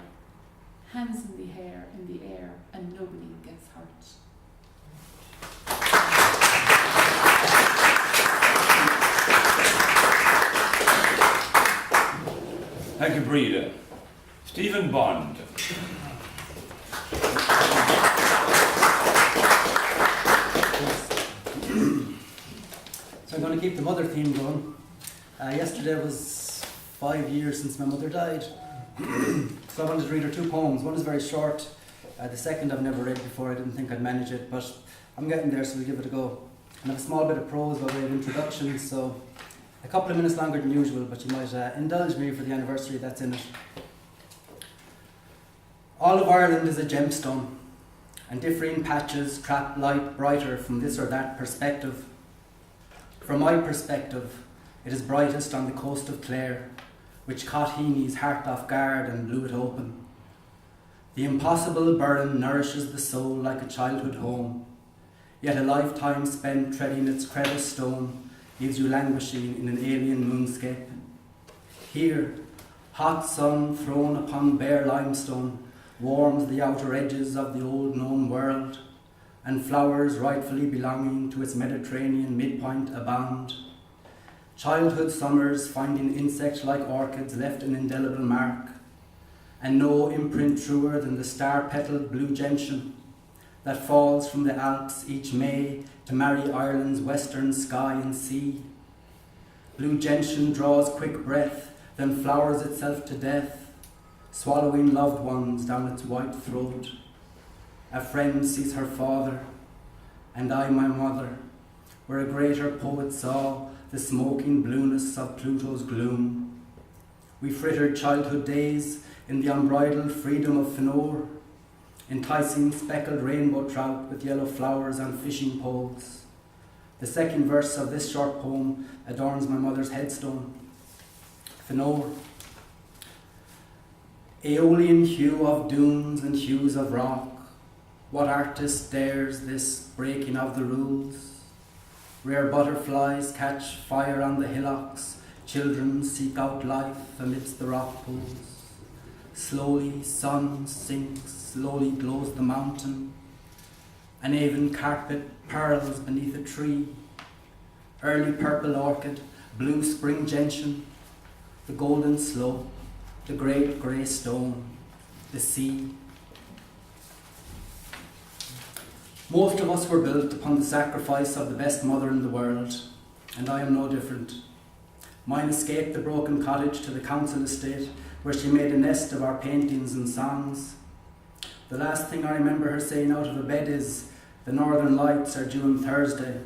[SPEAKER 9] Hands in the air, and nobody gets hurt.
[SPEAKER 2] Thank you, Breda. Stephen Bond.
[SPEAKER 10] So I'm going to keep the mother theme going. Yesterday was 5 years since my mother died. So I wanted to read her two poems. One is very short. The second I've never read before. I didn't think I'd manage it, but I'm getting there, so we'll give it a go. And I have a small bit of prose by way of introduction, so a couple of minutes longer than usual, but you might indulge me for the anniversary that's in it. All of Ireland is a gemstone, and differing patches trap light brighter from this or that perspective. From my perspective, it is brightest on the coast of Clare, which caught Heaney's heart off guard and blew it open. The impossible burden nourishes the soul like a childhood home, yet a lifetime spent treading its crevice stone leaves you languishing in an alien moonscape. Here, hot sun thrown upon bare limestone warms the outer edges of the old known world, and flowers rightfully belonging to its Mediterranean midpoint abound. Childhood summers finding insect-like orchids left an indelible mark, and no imprint truer than the star-petaled blue gentian that falls from the Alps each May to marry Ireland's western sky and sea. Blue gentian draws quick breath, then flowers itself to death, swallowing loved ones down its white throat. A friend sees her father, and I my mother, where a greater poet saw the smoking blueness of Pluto's gloom. We frittered childhood days in the unbridled freedom of Fenor, enticing speckled rainbow trout with yellow flowers on fishing poles. The second verse of this short poem adorns my mother's headstone. Fenor. Aeolian hue of dunes and hues of rock, what artist dares this breaking of the rules? Rare butterflies catch fire on the hillocks, children seek out life amidst the rock pools. Slowly sun sinks, slowly glows the mountain. An avon carpet pearls beneath a tree. Early purple orchid blue spring gentian, the golden slope, the great grey stone, the sea. Most of us were built upon the sacrifice of the best mother in the world, and I am no different. Mine escaped the broken cottage to the council estate, where she made a nest of our paintings and songs. The last thing I remember her saying out of the bed is, "The Northern Lights are due on Thursday."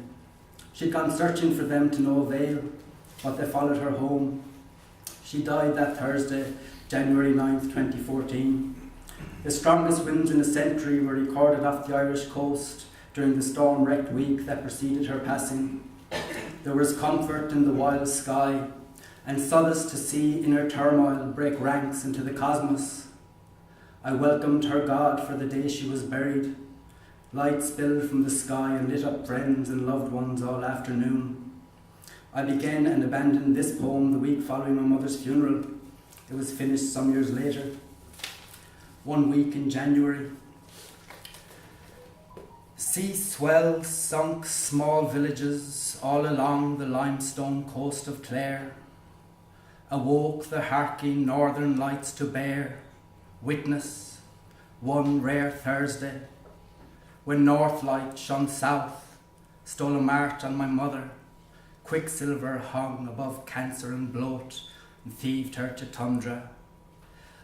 [SPEAKER 10] She'd gone searching for them to no avail, but they followed her home. She died that Thursday, January 9th, 2014. The strongest winds in a century were recorded off the Irish coast during the storm-wrecked week that preceded her passing. There was comfort in the wild sky and solace to see inner turmoil break ranks into the cosmos. I welcomed her God for the day she was buried. Light spilled from the sky and lit up friends and loved ones all afternoon. I began and abandoned this poem the week following my mother's funeral. It was finished some years later. One week in January. Sea swell sunk small villages all along the limestone coast of Clare. Awoke the harking northern lights to bear witness one rare Thursday, when north light shone south, stole a mart on my mother. Quicksilver hung above cancer and bloat and thieved her to tundra.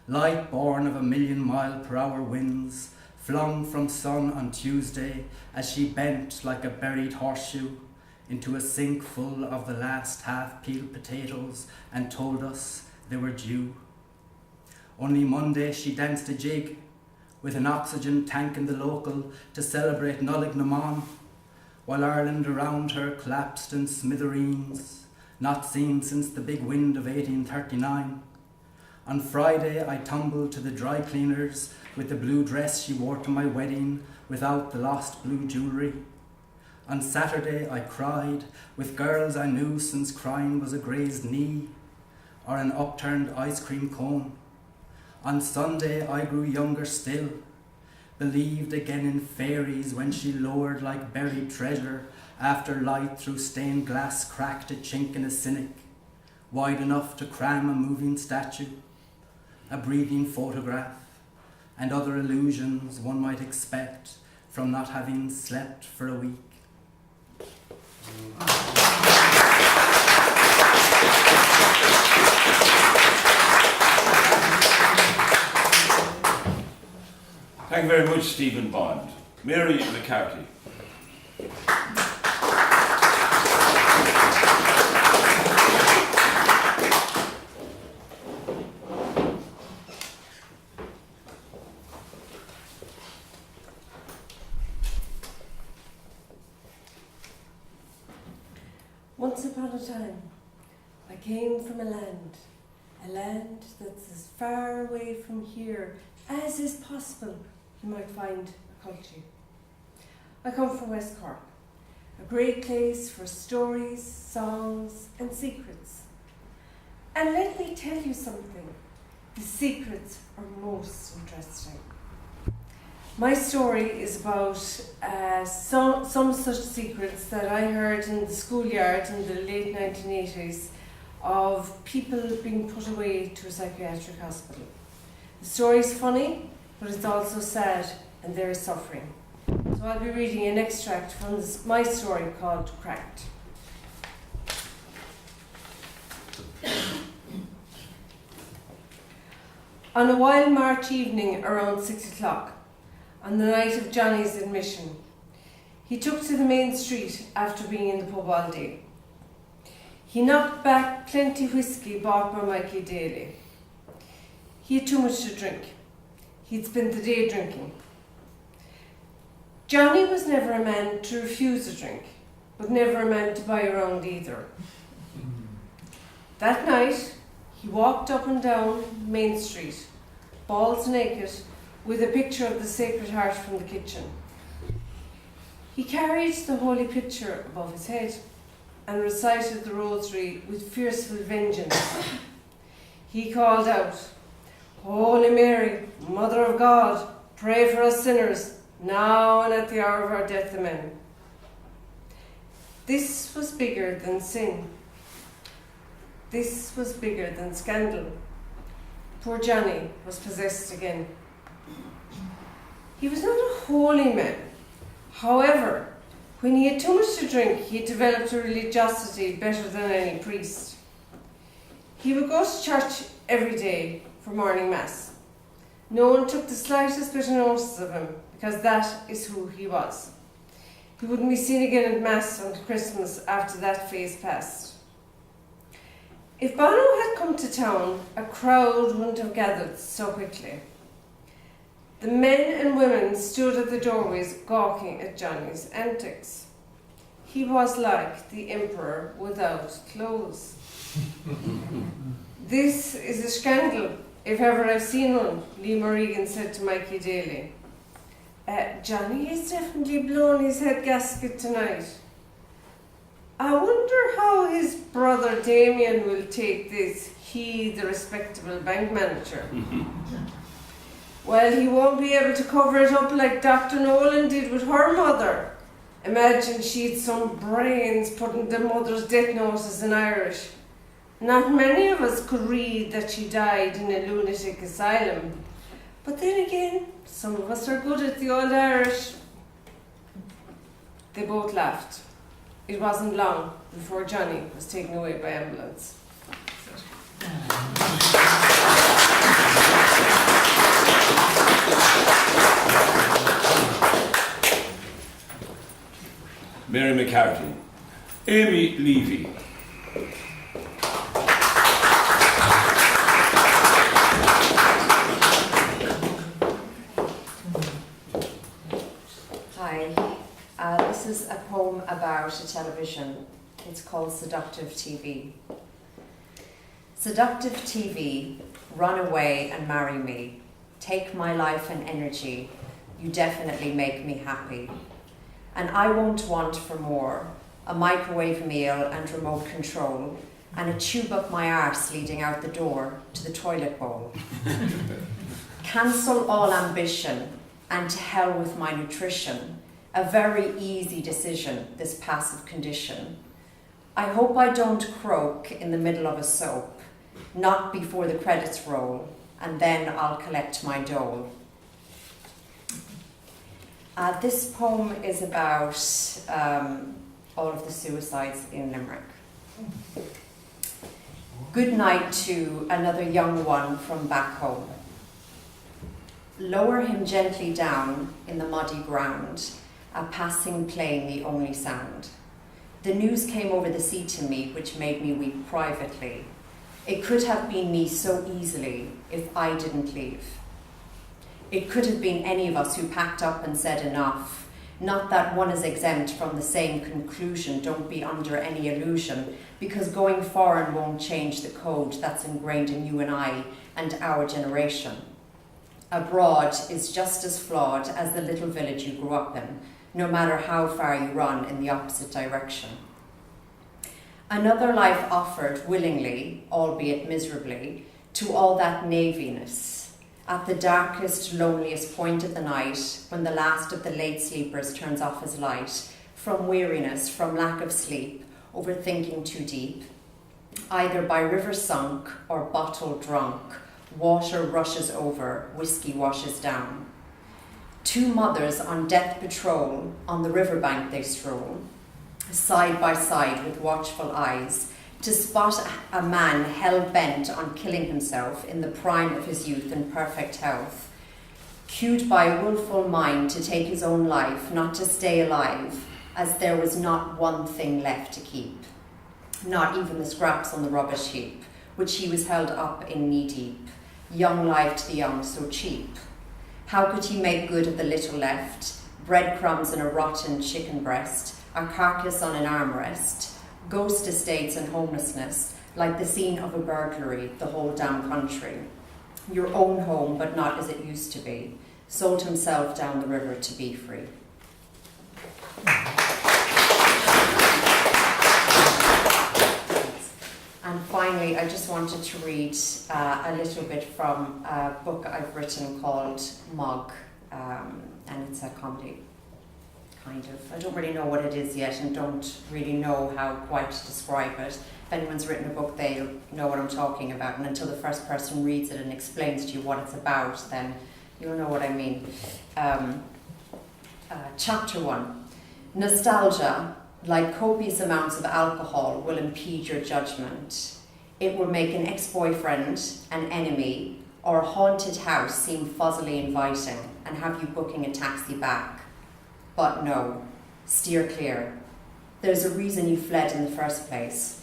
[SPEAKER 10] Light born of 1,000,000-mile-per-hour winds, flung from sun on Tuesday as she bent like a buried horseshoe into a sink full of the last half-peeled potatoes and told us they were due. Only Monday she danced a jig with an oxygen tank in the local to celebrate Mullineaux, while Ireland around her collapsed in smithereens, not seen since the big wind of 1839. On Friday I tumbled to the dry cleaners with the blue dress she wore to my wedding without the lost blue jewellery. On Saturday I cried with girls I knew since crying was a grazed knee or an upturned ice cream cone. On Sunday I grew younger still, believed again in fairies when she lowered like buried treasure after light through stained glass cracked a chink in a cynic, wide enough to cram a moving statue, a breathing photograph, and other illusions one might expect from not having slept for a week.
[SPEAKER 2] Thank you very much, Stephen Bond. Mary McCarthy.
[SPEAKER 11] Once upon a time, I came from a land that's as far away from here as is possible you might find a culture. I come from West Cork, a great place for stories, songs and secrets. And let me tell you something, the secrets are most interesting. My story is about some such secrets that I heard in the schoolyard in the late 1980s of people being put away to a psychiatric hospital. The story is funny, but it's also sad, and there is suffering. So I'll be reading an extract from my story called Cracked. On a wild March evening around 6 o'clock, on the night of Johnny's admission, he took to the main street after being in the pub all day. He knocked back plenty whiskey bought by Mikey daily. He had too much to drink. He'd spent the day drinking. Johnny was never a man to refuse a drink, but never a man to buy around either. That night, he walked up and down Main Street, balls naked, with a picture of the Sacred Heart from the kitchen. He carried the holy picture above his head and recited the rosary with fierceful vengeance. He called out, "Holy Mary, Mother of God, pray for us sinners, now and at the hour of our death, amen." This was bigger than sin. this was bigger than scandal. Poor Johnny was possessed again. He was not a holy man. However, when he had too much to drink, he developed a religiosity better than any priest. He would go to church every day for morning mass. No one took the slightest bit of notice of him, because that is who he was. He wouldn't be seen again at mass until Christmas after that phase passed. If Bono had come to town, a crowd wouldn't have gathered so quickly. The men and women stood at the doorways gawking at Johnny's antics. He was like the emperor without clothes. This is a scandal, if ever I've seen one, Liam Regan said to Mikey Daly. Johnny has definitely blown his head gasket tonight. I wonder how his brother Damien will take this, he the respectable bank manager. Well, he won't be able to cover it up like Dr. Nolan did with her mother. Imagine she'd some brains putting the mother's death notice in Irish. Not many of us could read that she died in a lunatic asylum. But then again, some of us are good at the old Irish. They both laughed. It wasn't long before Johnny was taken away by ambulance.
[SPEAKER 2] Mary McCarthy. Amy Levy.
[SPEAKER 12] Hi, this is a poem about a television. It's called Seductive TV. Seductive TV, run away and marry me. Take my life and energy. You definitely make me happy. And I won't want for more. A microwave meal and remote control, and a tube up my arse leading out the door to the toilet bowl. Cancel all ambition, and to hell with my nutrition. A very easy decision, this passive condition. I hope I don't croak in the middle of a soap, not before the credits roll, and then I'll collect my dole. This poem is about all of the suicides in Limerick. Good night to another young one from back home. Lower him gently down in the muddy ground, a passing plane the only sound. The news came over the sea to me, which made me weep privately. It could have been me so easily if I didn't leave. It could have been any of us who packed up and said enough. Not that one is exempt from the same conclusion, don't be under any illusion, because going foreign won't change the code that's ingrained in you and I and our generation. Abroad is just as flawed as the little village you grew up in, no matter how far you run in the opposite direction. Another life offered willingly, albeit miserably, to all that naviness, at the darkest, loneliest point of the night, when the last of the late sleepers turns off his light, from weariness, from lack of sleep, overthinking too deep, either by river sunk or bottle drunk, water rushes over, whiskey washes down. Two mothers on death patrol, on the riverbank they stroll, side by side with watchful eyes, to spot a man hell-bent on killing himself in the prime of his youth and perfect health, cued by a willful mind to take his own life, not to stay alive, as there was not one thing left to keep, not even the scraps on the rubbish heap, which he was held up in knee-deep, young life to the young so cheap. How could he make good of the little left, breadcrumbs in a rotten chicken breast, a carcass on an armrest, ghost estates and homelessness, like the scene of a burglary, the whole damn country. Your own home, but not as it used to be. Sold himself down the river to be free. And finally, I just wanted to read a little bit from a book I've written called Mug, and it's a comedy. kind of. I don't really know what it is yet and don't really know how quite to describe it. If anyone's written a book, they'll know what I'm talking about, and until the first person reads it and explains to you what it's about, then you'll know what I mean. Chapter 1. Nostalgia, like copious amounts of alcohol, will impede your judgment. It will make an ex-boyfriend, an enemy, or a haunted house seem fuzzily inviting and have you booking a taxi back. But no, steer clear. There's a reason you fled in the first place.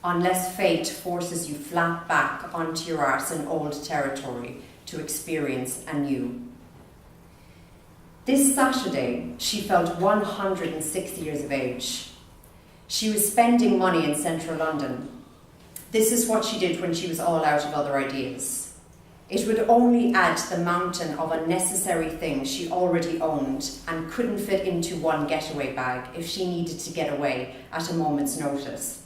[SPEAKER 12] Unless fate forces you flat back onto your arse in old territory to experience anew. This Saturday, she felt 106 years of age. She was spending money in central London. This is what she did when she was all out of other ideas. It would only add to the mountain of unnecessary things she already owned and couldn't fit into one getaway bag if she needed to get away at a moment's notice.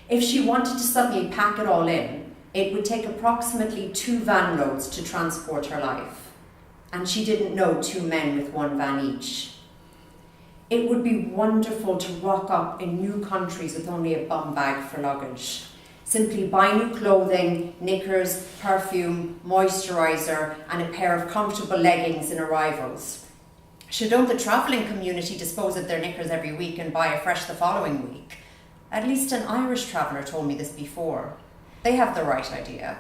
[SPEAKER 12] If she wanted to suddenly pack it all in, it would take approximately 2 van loads to transport her life. And she didn't know 2 men with 1 van each. It would be wonderful to rock up in new countries with only a bum bag for luggage. Simply buy new clothing, knickers, perfume, moisturiser, and a pair of comfortable leggings in arrivals. Should don't the travelling community dispose of their knickers every week and buy afresh the following week? At least an Irish traveller told me this before. They have the right idea.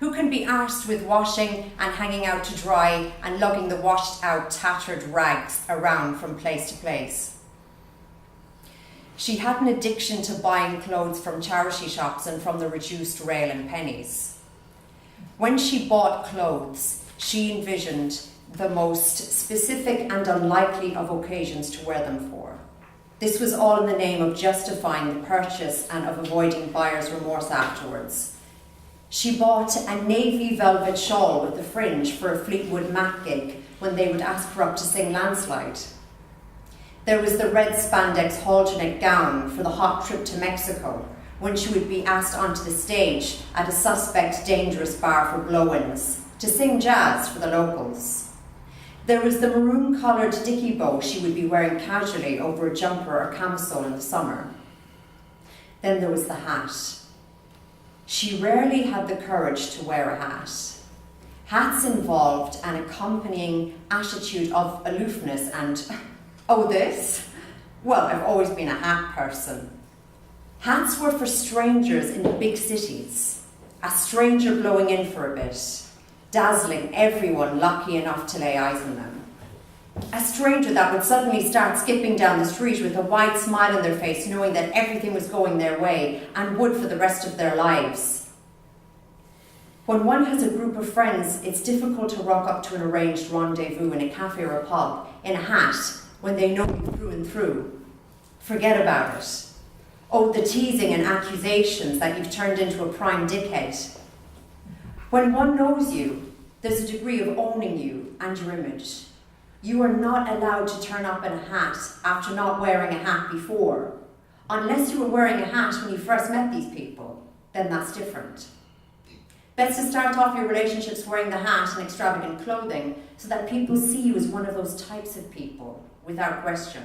[SPEAKER 12] Who can be arsed with washing and hanging out to dry and lugging the washed out, tattered rags around from place to place? She had an addiction to buying clothes from charity shops and from the reduced rail and pennies. When she bought clothes, she envisioned the most specific and unlikely of occasions to wear them for. This was all in the name of justifying the purchase and of avoiding buyer's remorse afterwards. She bought a navy velvet shawl with a fringe for a Fleetwood Mac gig when they would ask her up to sing Landslide. There was the red spandex halter-neck gown for the hot trip to Mexico when she would be asked onto the stage at a suspect dangerous bar for blow-ins to sing jazz for the locals. There was the maroon-coloured dicky bow she would be wearing casually over a jumper or camisole in the summer. Then there was the hat. She rarely had the courage to wear a hat. Hats involved an accompanying attitude of aloofness and, oh, this? Well, I've always been a hat person. Hats were for strangers in the big cities. A stranger blowing in for a bit, dazzling everyone lucky enough to lay eyes on them. A stranger that would suddenly start skipping down the street with a wide smile on their face, knowing that everything was going their way and would for the rest of their lives. When one has a group of friends, it's difficult to rock up to an arranged rendezvous in a cafe or a pub in a hat when they know you through and through. Forget about it. Oh, the teasing and accusations that you've turned into a prime dickhead. When one knows you, there's a degree of owning you and your image. You are not allowed to turn up in a hat after not wearing a hat before. Unless you were wearing a hat when you first met these people, then that's different. Best to start off your relationships wearing the hat and extravagant clothing so that people see you as one of those types of people, without question.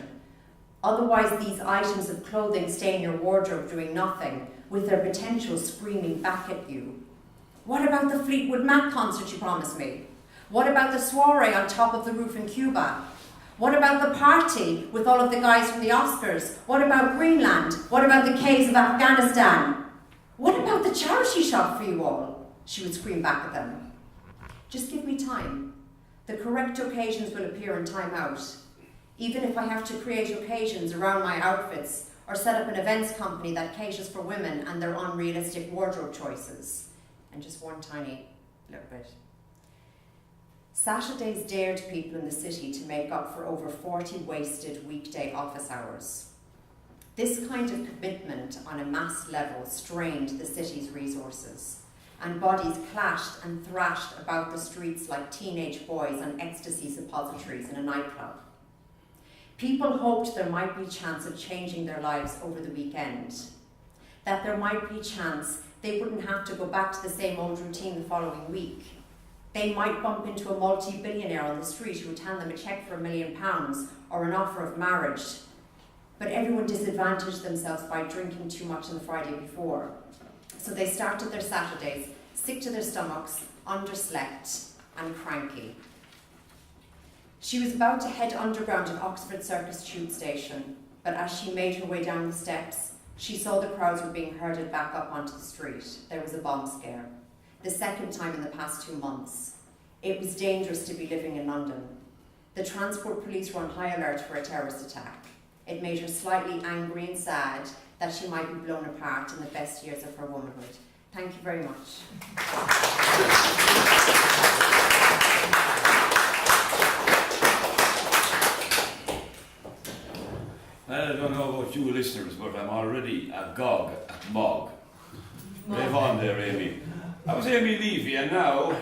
[SPEAKER 12] Otherwise, these items of clothing stay in your wardrobe doing nothing, with their potential screaming back at you. What about the Fleetwood Mac concert you promised me? What about the soiree on top of the roof in Cuba? What about the party with all of the guys from the Oscars? What about Greenland? What about the caves of Afghanistan? What about the charity shop for you all? She would scream back at them. Just give me time. The correct occasions will appear in time out. Even if I have to create occasions around my outfits or set up an events company that caters for women and their unrealistic wardrobe choices. And just one tiny little bit. Saturdays dared people in the city to make up for over 40 wasted weekday office hours. This kind of commitment on a mass level strained the city's resources, and bodies clashed and thrashed about the streets like teenage boys on ecstasy suppositories in a nightclub. People hoped there might be a chance of changing their lives over the weekend, that there might be a chance they wouldn't have to go back to the same old routine the following week. They might bump into a multi-billionaire on the street who would hand them a cheque for £1 million or an offer of marriage. But everyone disadvantaged themselves by drinking too much on the Friday before. So they started their Saturdays sick to their stomachs, underslept and cranky. She was about to head underground at Oxford Circus tube station, but as she made her way down the steps, she saw the crowds were being herded back up onto the street. There was a bomb scare. The second time in the past 2 months. It was dangerous to be living in London. The transport police were on high alert for a terrorist attack. It made her slightly angry and sad that she might be blown apart in the best years of her womanhood. Thank you very much.
[SPEAKER 2] I don't know about you listeners, but I'm already agog at Mog. Live on there, Amy. I was Amy Levy, and now,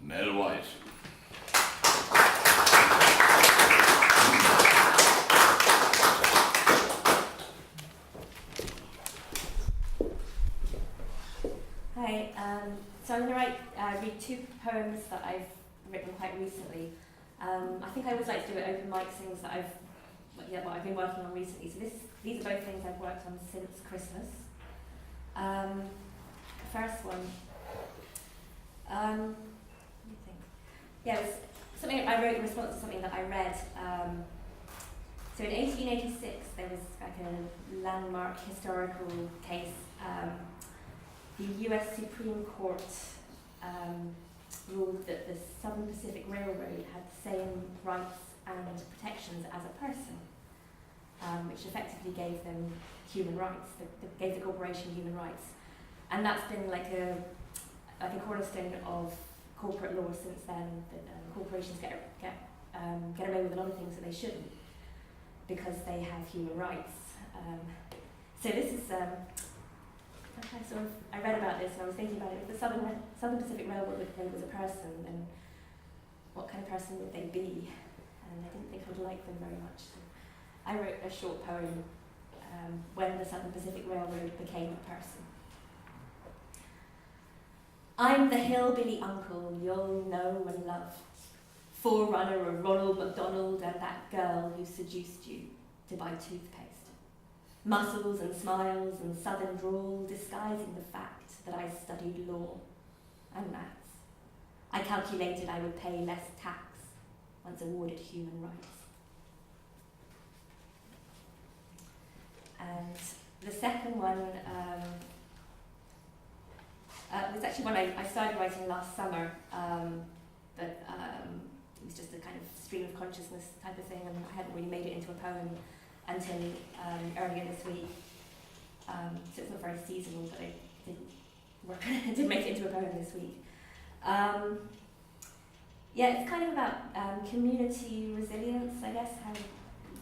[SPEAKER 2] Mel White.
[SPEAKER 13] Hi, so I'm going to read 2 poems that I've written quite recently. I think I always like to do open mic things that I've been working on recently. So these are both things I've worked on since Christmas. First one. Let me think. Yeah, it's something I wrote in response to something that I read. So in 1886, there was like a landmark historical case. The US Supreme Court ruled that the Southern Pacific Railroad had the same rights and protections as a person, which effectively gave them human rights, gave the corporation human rights. And that's been like a cornerstone of corporate law since then, that corporations get away with a lot of things that they shouldn't because they have human rights. So this is, I read about this and I was thinking about it. If the Southern Pacific Railroad was a person, then what kind of person would they be? And I didn't think I'd like them very much. So I wrote a short poem when the Southern Pacific Railroad became a person. I'm the hillbilly uncle you'll know and love, forerunner of Ronald McDonald and that girl who seduced you to buy toothpaste. Muscles and smiles and southern drawl disguising the fact that I studied law and maths. I calculated I would pay less tax once awarded human rights. And the second one was actually one I started writing last summer, but it was just a kind of stream of consciousness type of thing, and I hadn't really made it into a poem until earlier this week. So it's not very seasonal, but I did make it into a poem this week. Yeah, it's kind of about community resilience, I guess, how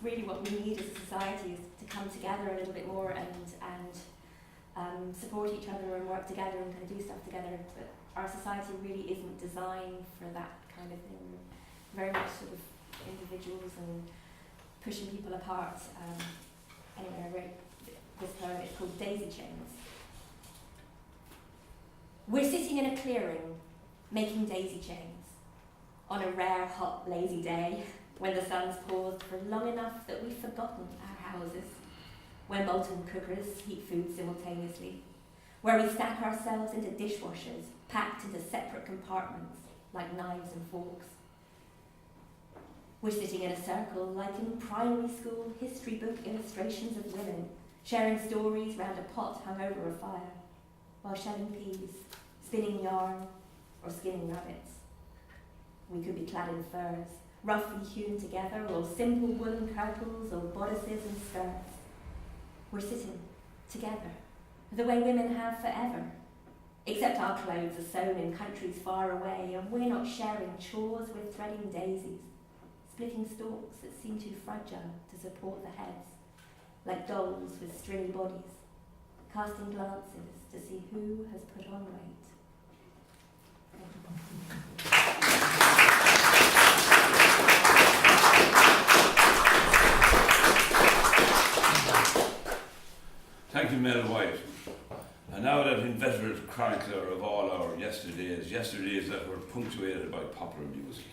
[SPEAKER 13] really what we need as a society is to come together a little bit more and support each other and work together and kind of do stuff together. But our society really isn't designed for that kind of thing. We're very much sort of individuals and pushing people apart. Anyway, I wrote this poem, it's called Daisy Chains. We're sitting in a clearing, making daisy chains, on a rare, hot, lazy day, when the sun's paused for long enough that we've forgotten our houses, where molten cookers heat food simultaneously, where we stack ourselves into dishwashers, packed into separate compartments, like knives and forks. We're sitting in a circle, like in primary school history book illustrations of women, sharing stories round a pot hung over a fire, while shelling peas, spinning yarn, or skinning rabbits. We could be clad in furs, roughly hewn together, or simple woolen kirtles, or bodices and skirts. We're sitting together, the way women have forever, except our clothes are sewn in countries far away, and we're not sharing chores, we're threading daisies, splitting stalks that seem too fragile to support the heads, like dolls with stringy bodies, casting glances to see who has put on weight.
[SPEAKER 2] Thank you, Mel White. And now that inveterate chronicler of all our yesterdays that were punctuated by popular music,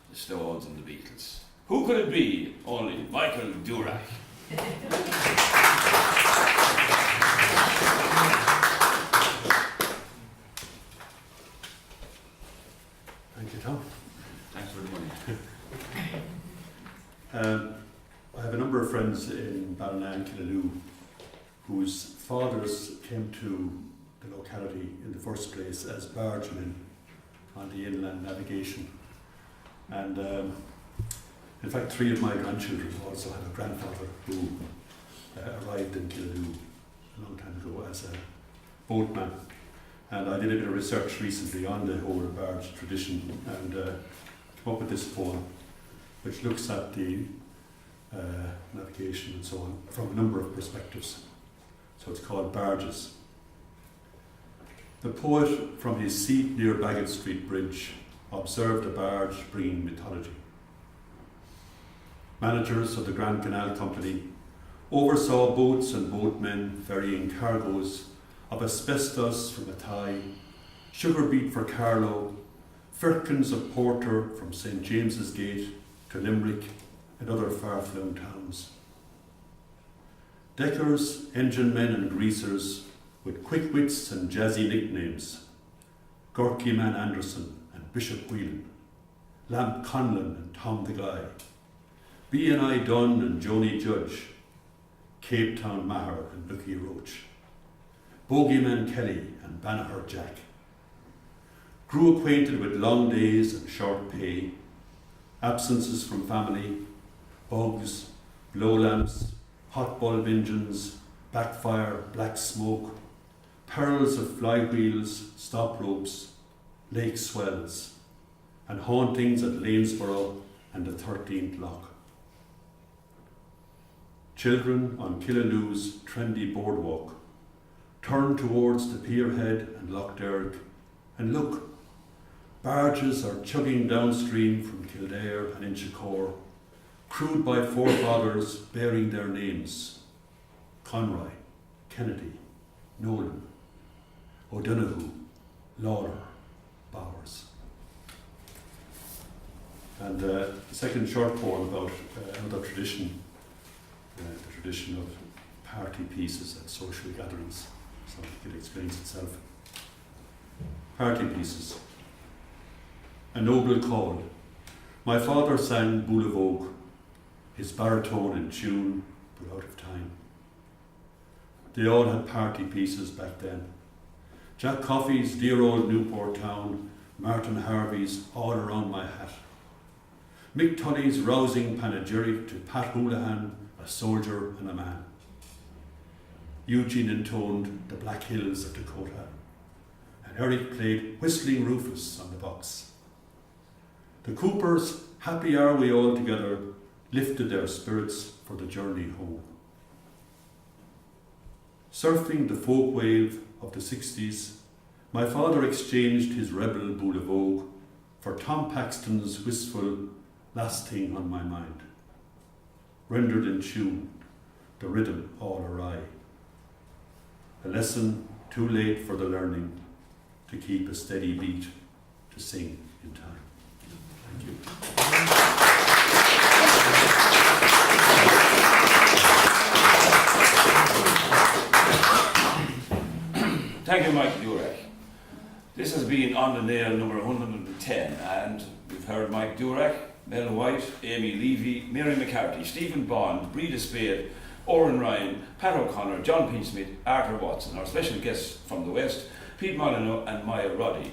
[SPEAKER 2] the Stones and the Beatles. Who could it be? Only Michael Durack.
[SPEAKER 5] Thank you, Tom.
[SPEAKER 2] Thanks for the money.
[SPEAKER 5] I have a number of friends in Ballina and Killaloo whose fathers came to the locality in the first place as bargemen on the inland navigation. And in fact, 3 of my grandchildren also have a grandfather who arrived in Killaloo a long time ago as a boatman. And I did a bit of research recently on the whole barge tradition and came up with this poem which looks at the navigation and so on from a number of perspectives. So it's called Barges. The poet from his seat near Bagot Street Bridge observed a barge bringing mythology. Managers of the Grand Canal Company oversaw boats and boatmen ferrying cargoes of asbestos from Athy, sugar beet for Carlow, firkins of porter from St. James's Gate to Limerick and other far-flung towns. Deckers, engine men and greasers with quick wits and jazzy nicknames, Gorky Man Anderson and Bishop Whelan, Lamp Conlon and Tom the Guy, B&I Dunn and Joni Judge, Cape Town Maher and Lucky Roach, Bogeyman Kelly and Banagher Jack. Grew acquainted with long days and short pay, absences from family, bugs, blow lamps, hot bulb engines, backfire, black smoke, perils of flywheels, stop ropes, lake swells, and hauntings at Lanesborough and the 13th Loch. Children on Killaloo's trendy boardwalk turn towards the pierhead and Loch Derg, and look, barges are chugging downstream from Kildare and Inchicore, crewed by forefathers bearing their names: Conroy, Kennedy, Nolan, O'Donoghue, Lawler, Bowers. And the second short poem about another tradition, the tradition of party pieces at social gatherings. So it explains itself. Party pieces. A noble call. My father sang Boule of Oak, his baritone in tune, but out of time. They all had party pieces back then. Jack Coffey's dear old Newport town, Martin Harvey's All Around My Hat. Mick Tully's rousing panegyric to Pat Houlihan, a soldier and a man. Eugene intoned The Black Hills of Dakota, and Eric played Whistling Rufus on the box. The Coopers, Happy Are We All Together, lifted their spirits for the journey home. Surfing the folk wave of the 60s, my father exchanged his rebel Boule of Oak for Tom Paxton's wistful Last Thing on My Mind. Rendered in tune, the rhythm all awry. A lesson too late for the learning, to keep a steady beat, to sing in time. Thank you.
[SPEAKER 2] Thank you, Mike Durack. This has been On the Nail number 110, and we've heard Mike Durack, Mel White, Amy Levy, Mary McCarthy, Stephen Bond, Breda Spade, Oren Ryan, Pat O'Connor, John Pinsmith, Arthur Watson, our special guests from the West, Pete Mullineaux and Moya Roddy.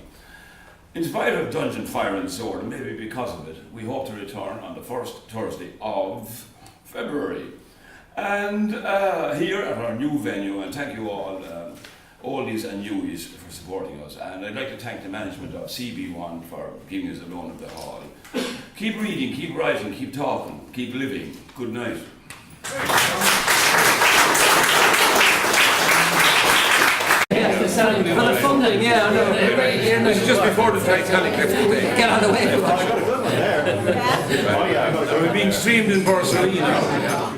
[SPEAKER 2] In spite of Dungeon Fire and Sword, and maybe because of it, we hope to return on the first Thursday of February. And here at our new venue, and thank you all, oldies and newies, for supporting us. And I'd like to thank the management of CB1 for giving us a loan of the hall. Keep reading, keep writing, keep talking, keep living. Good night.
[SPEAKER 3] Yeah, the sound kind of funding, yeah, I know.
[SPEAKER 2] This is just before the Titanic left the day.
[SPEAKER 3] Get out of the way.
[SPEAKER 8] I got a good one there.
[SPEAKER 2] We're being streamed in Barcelona.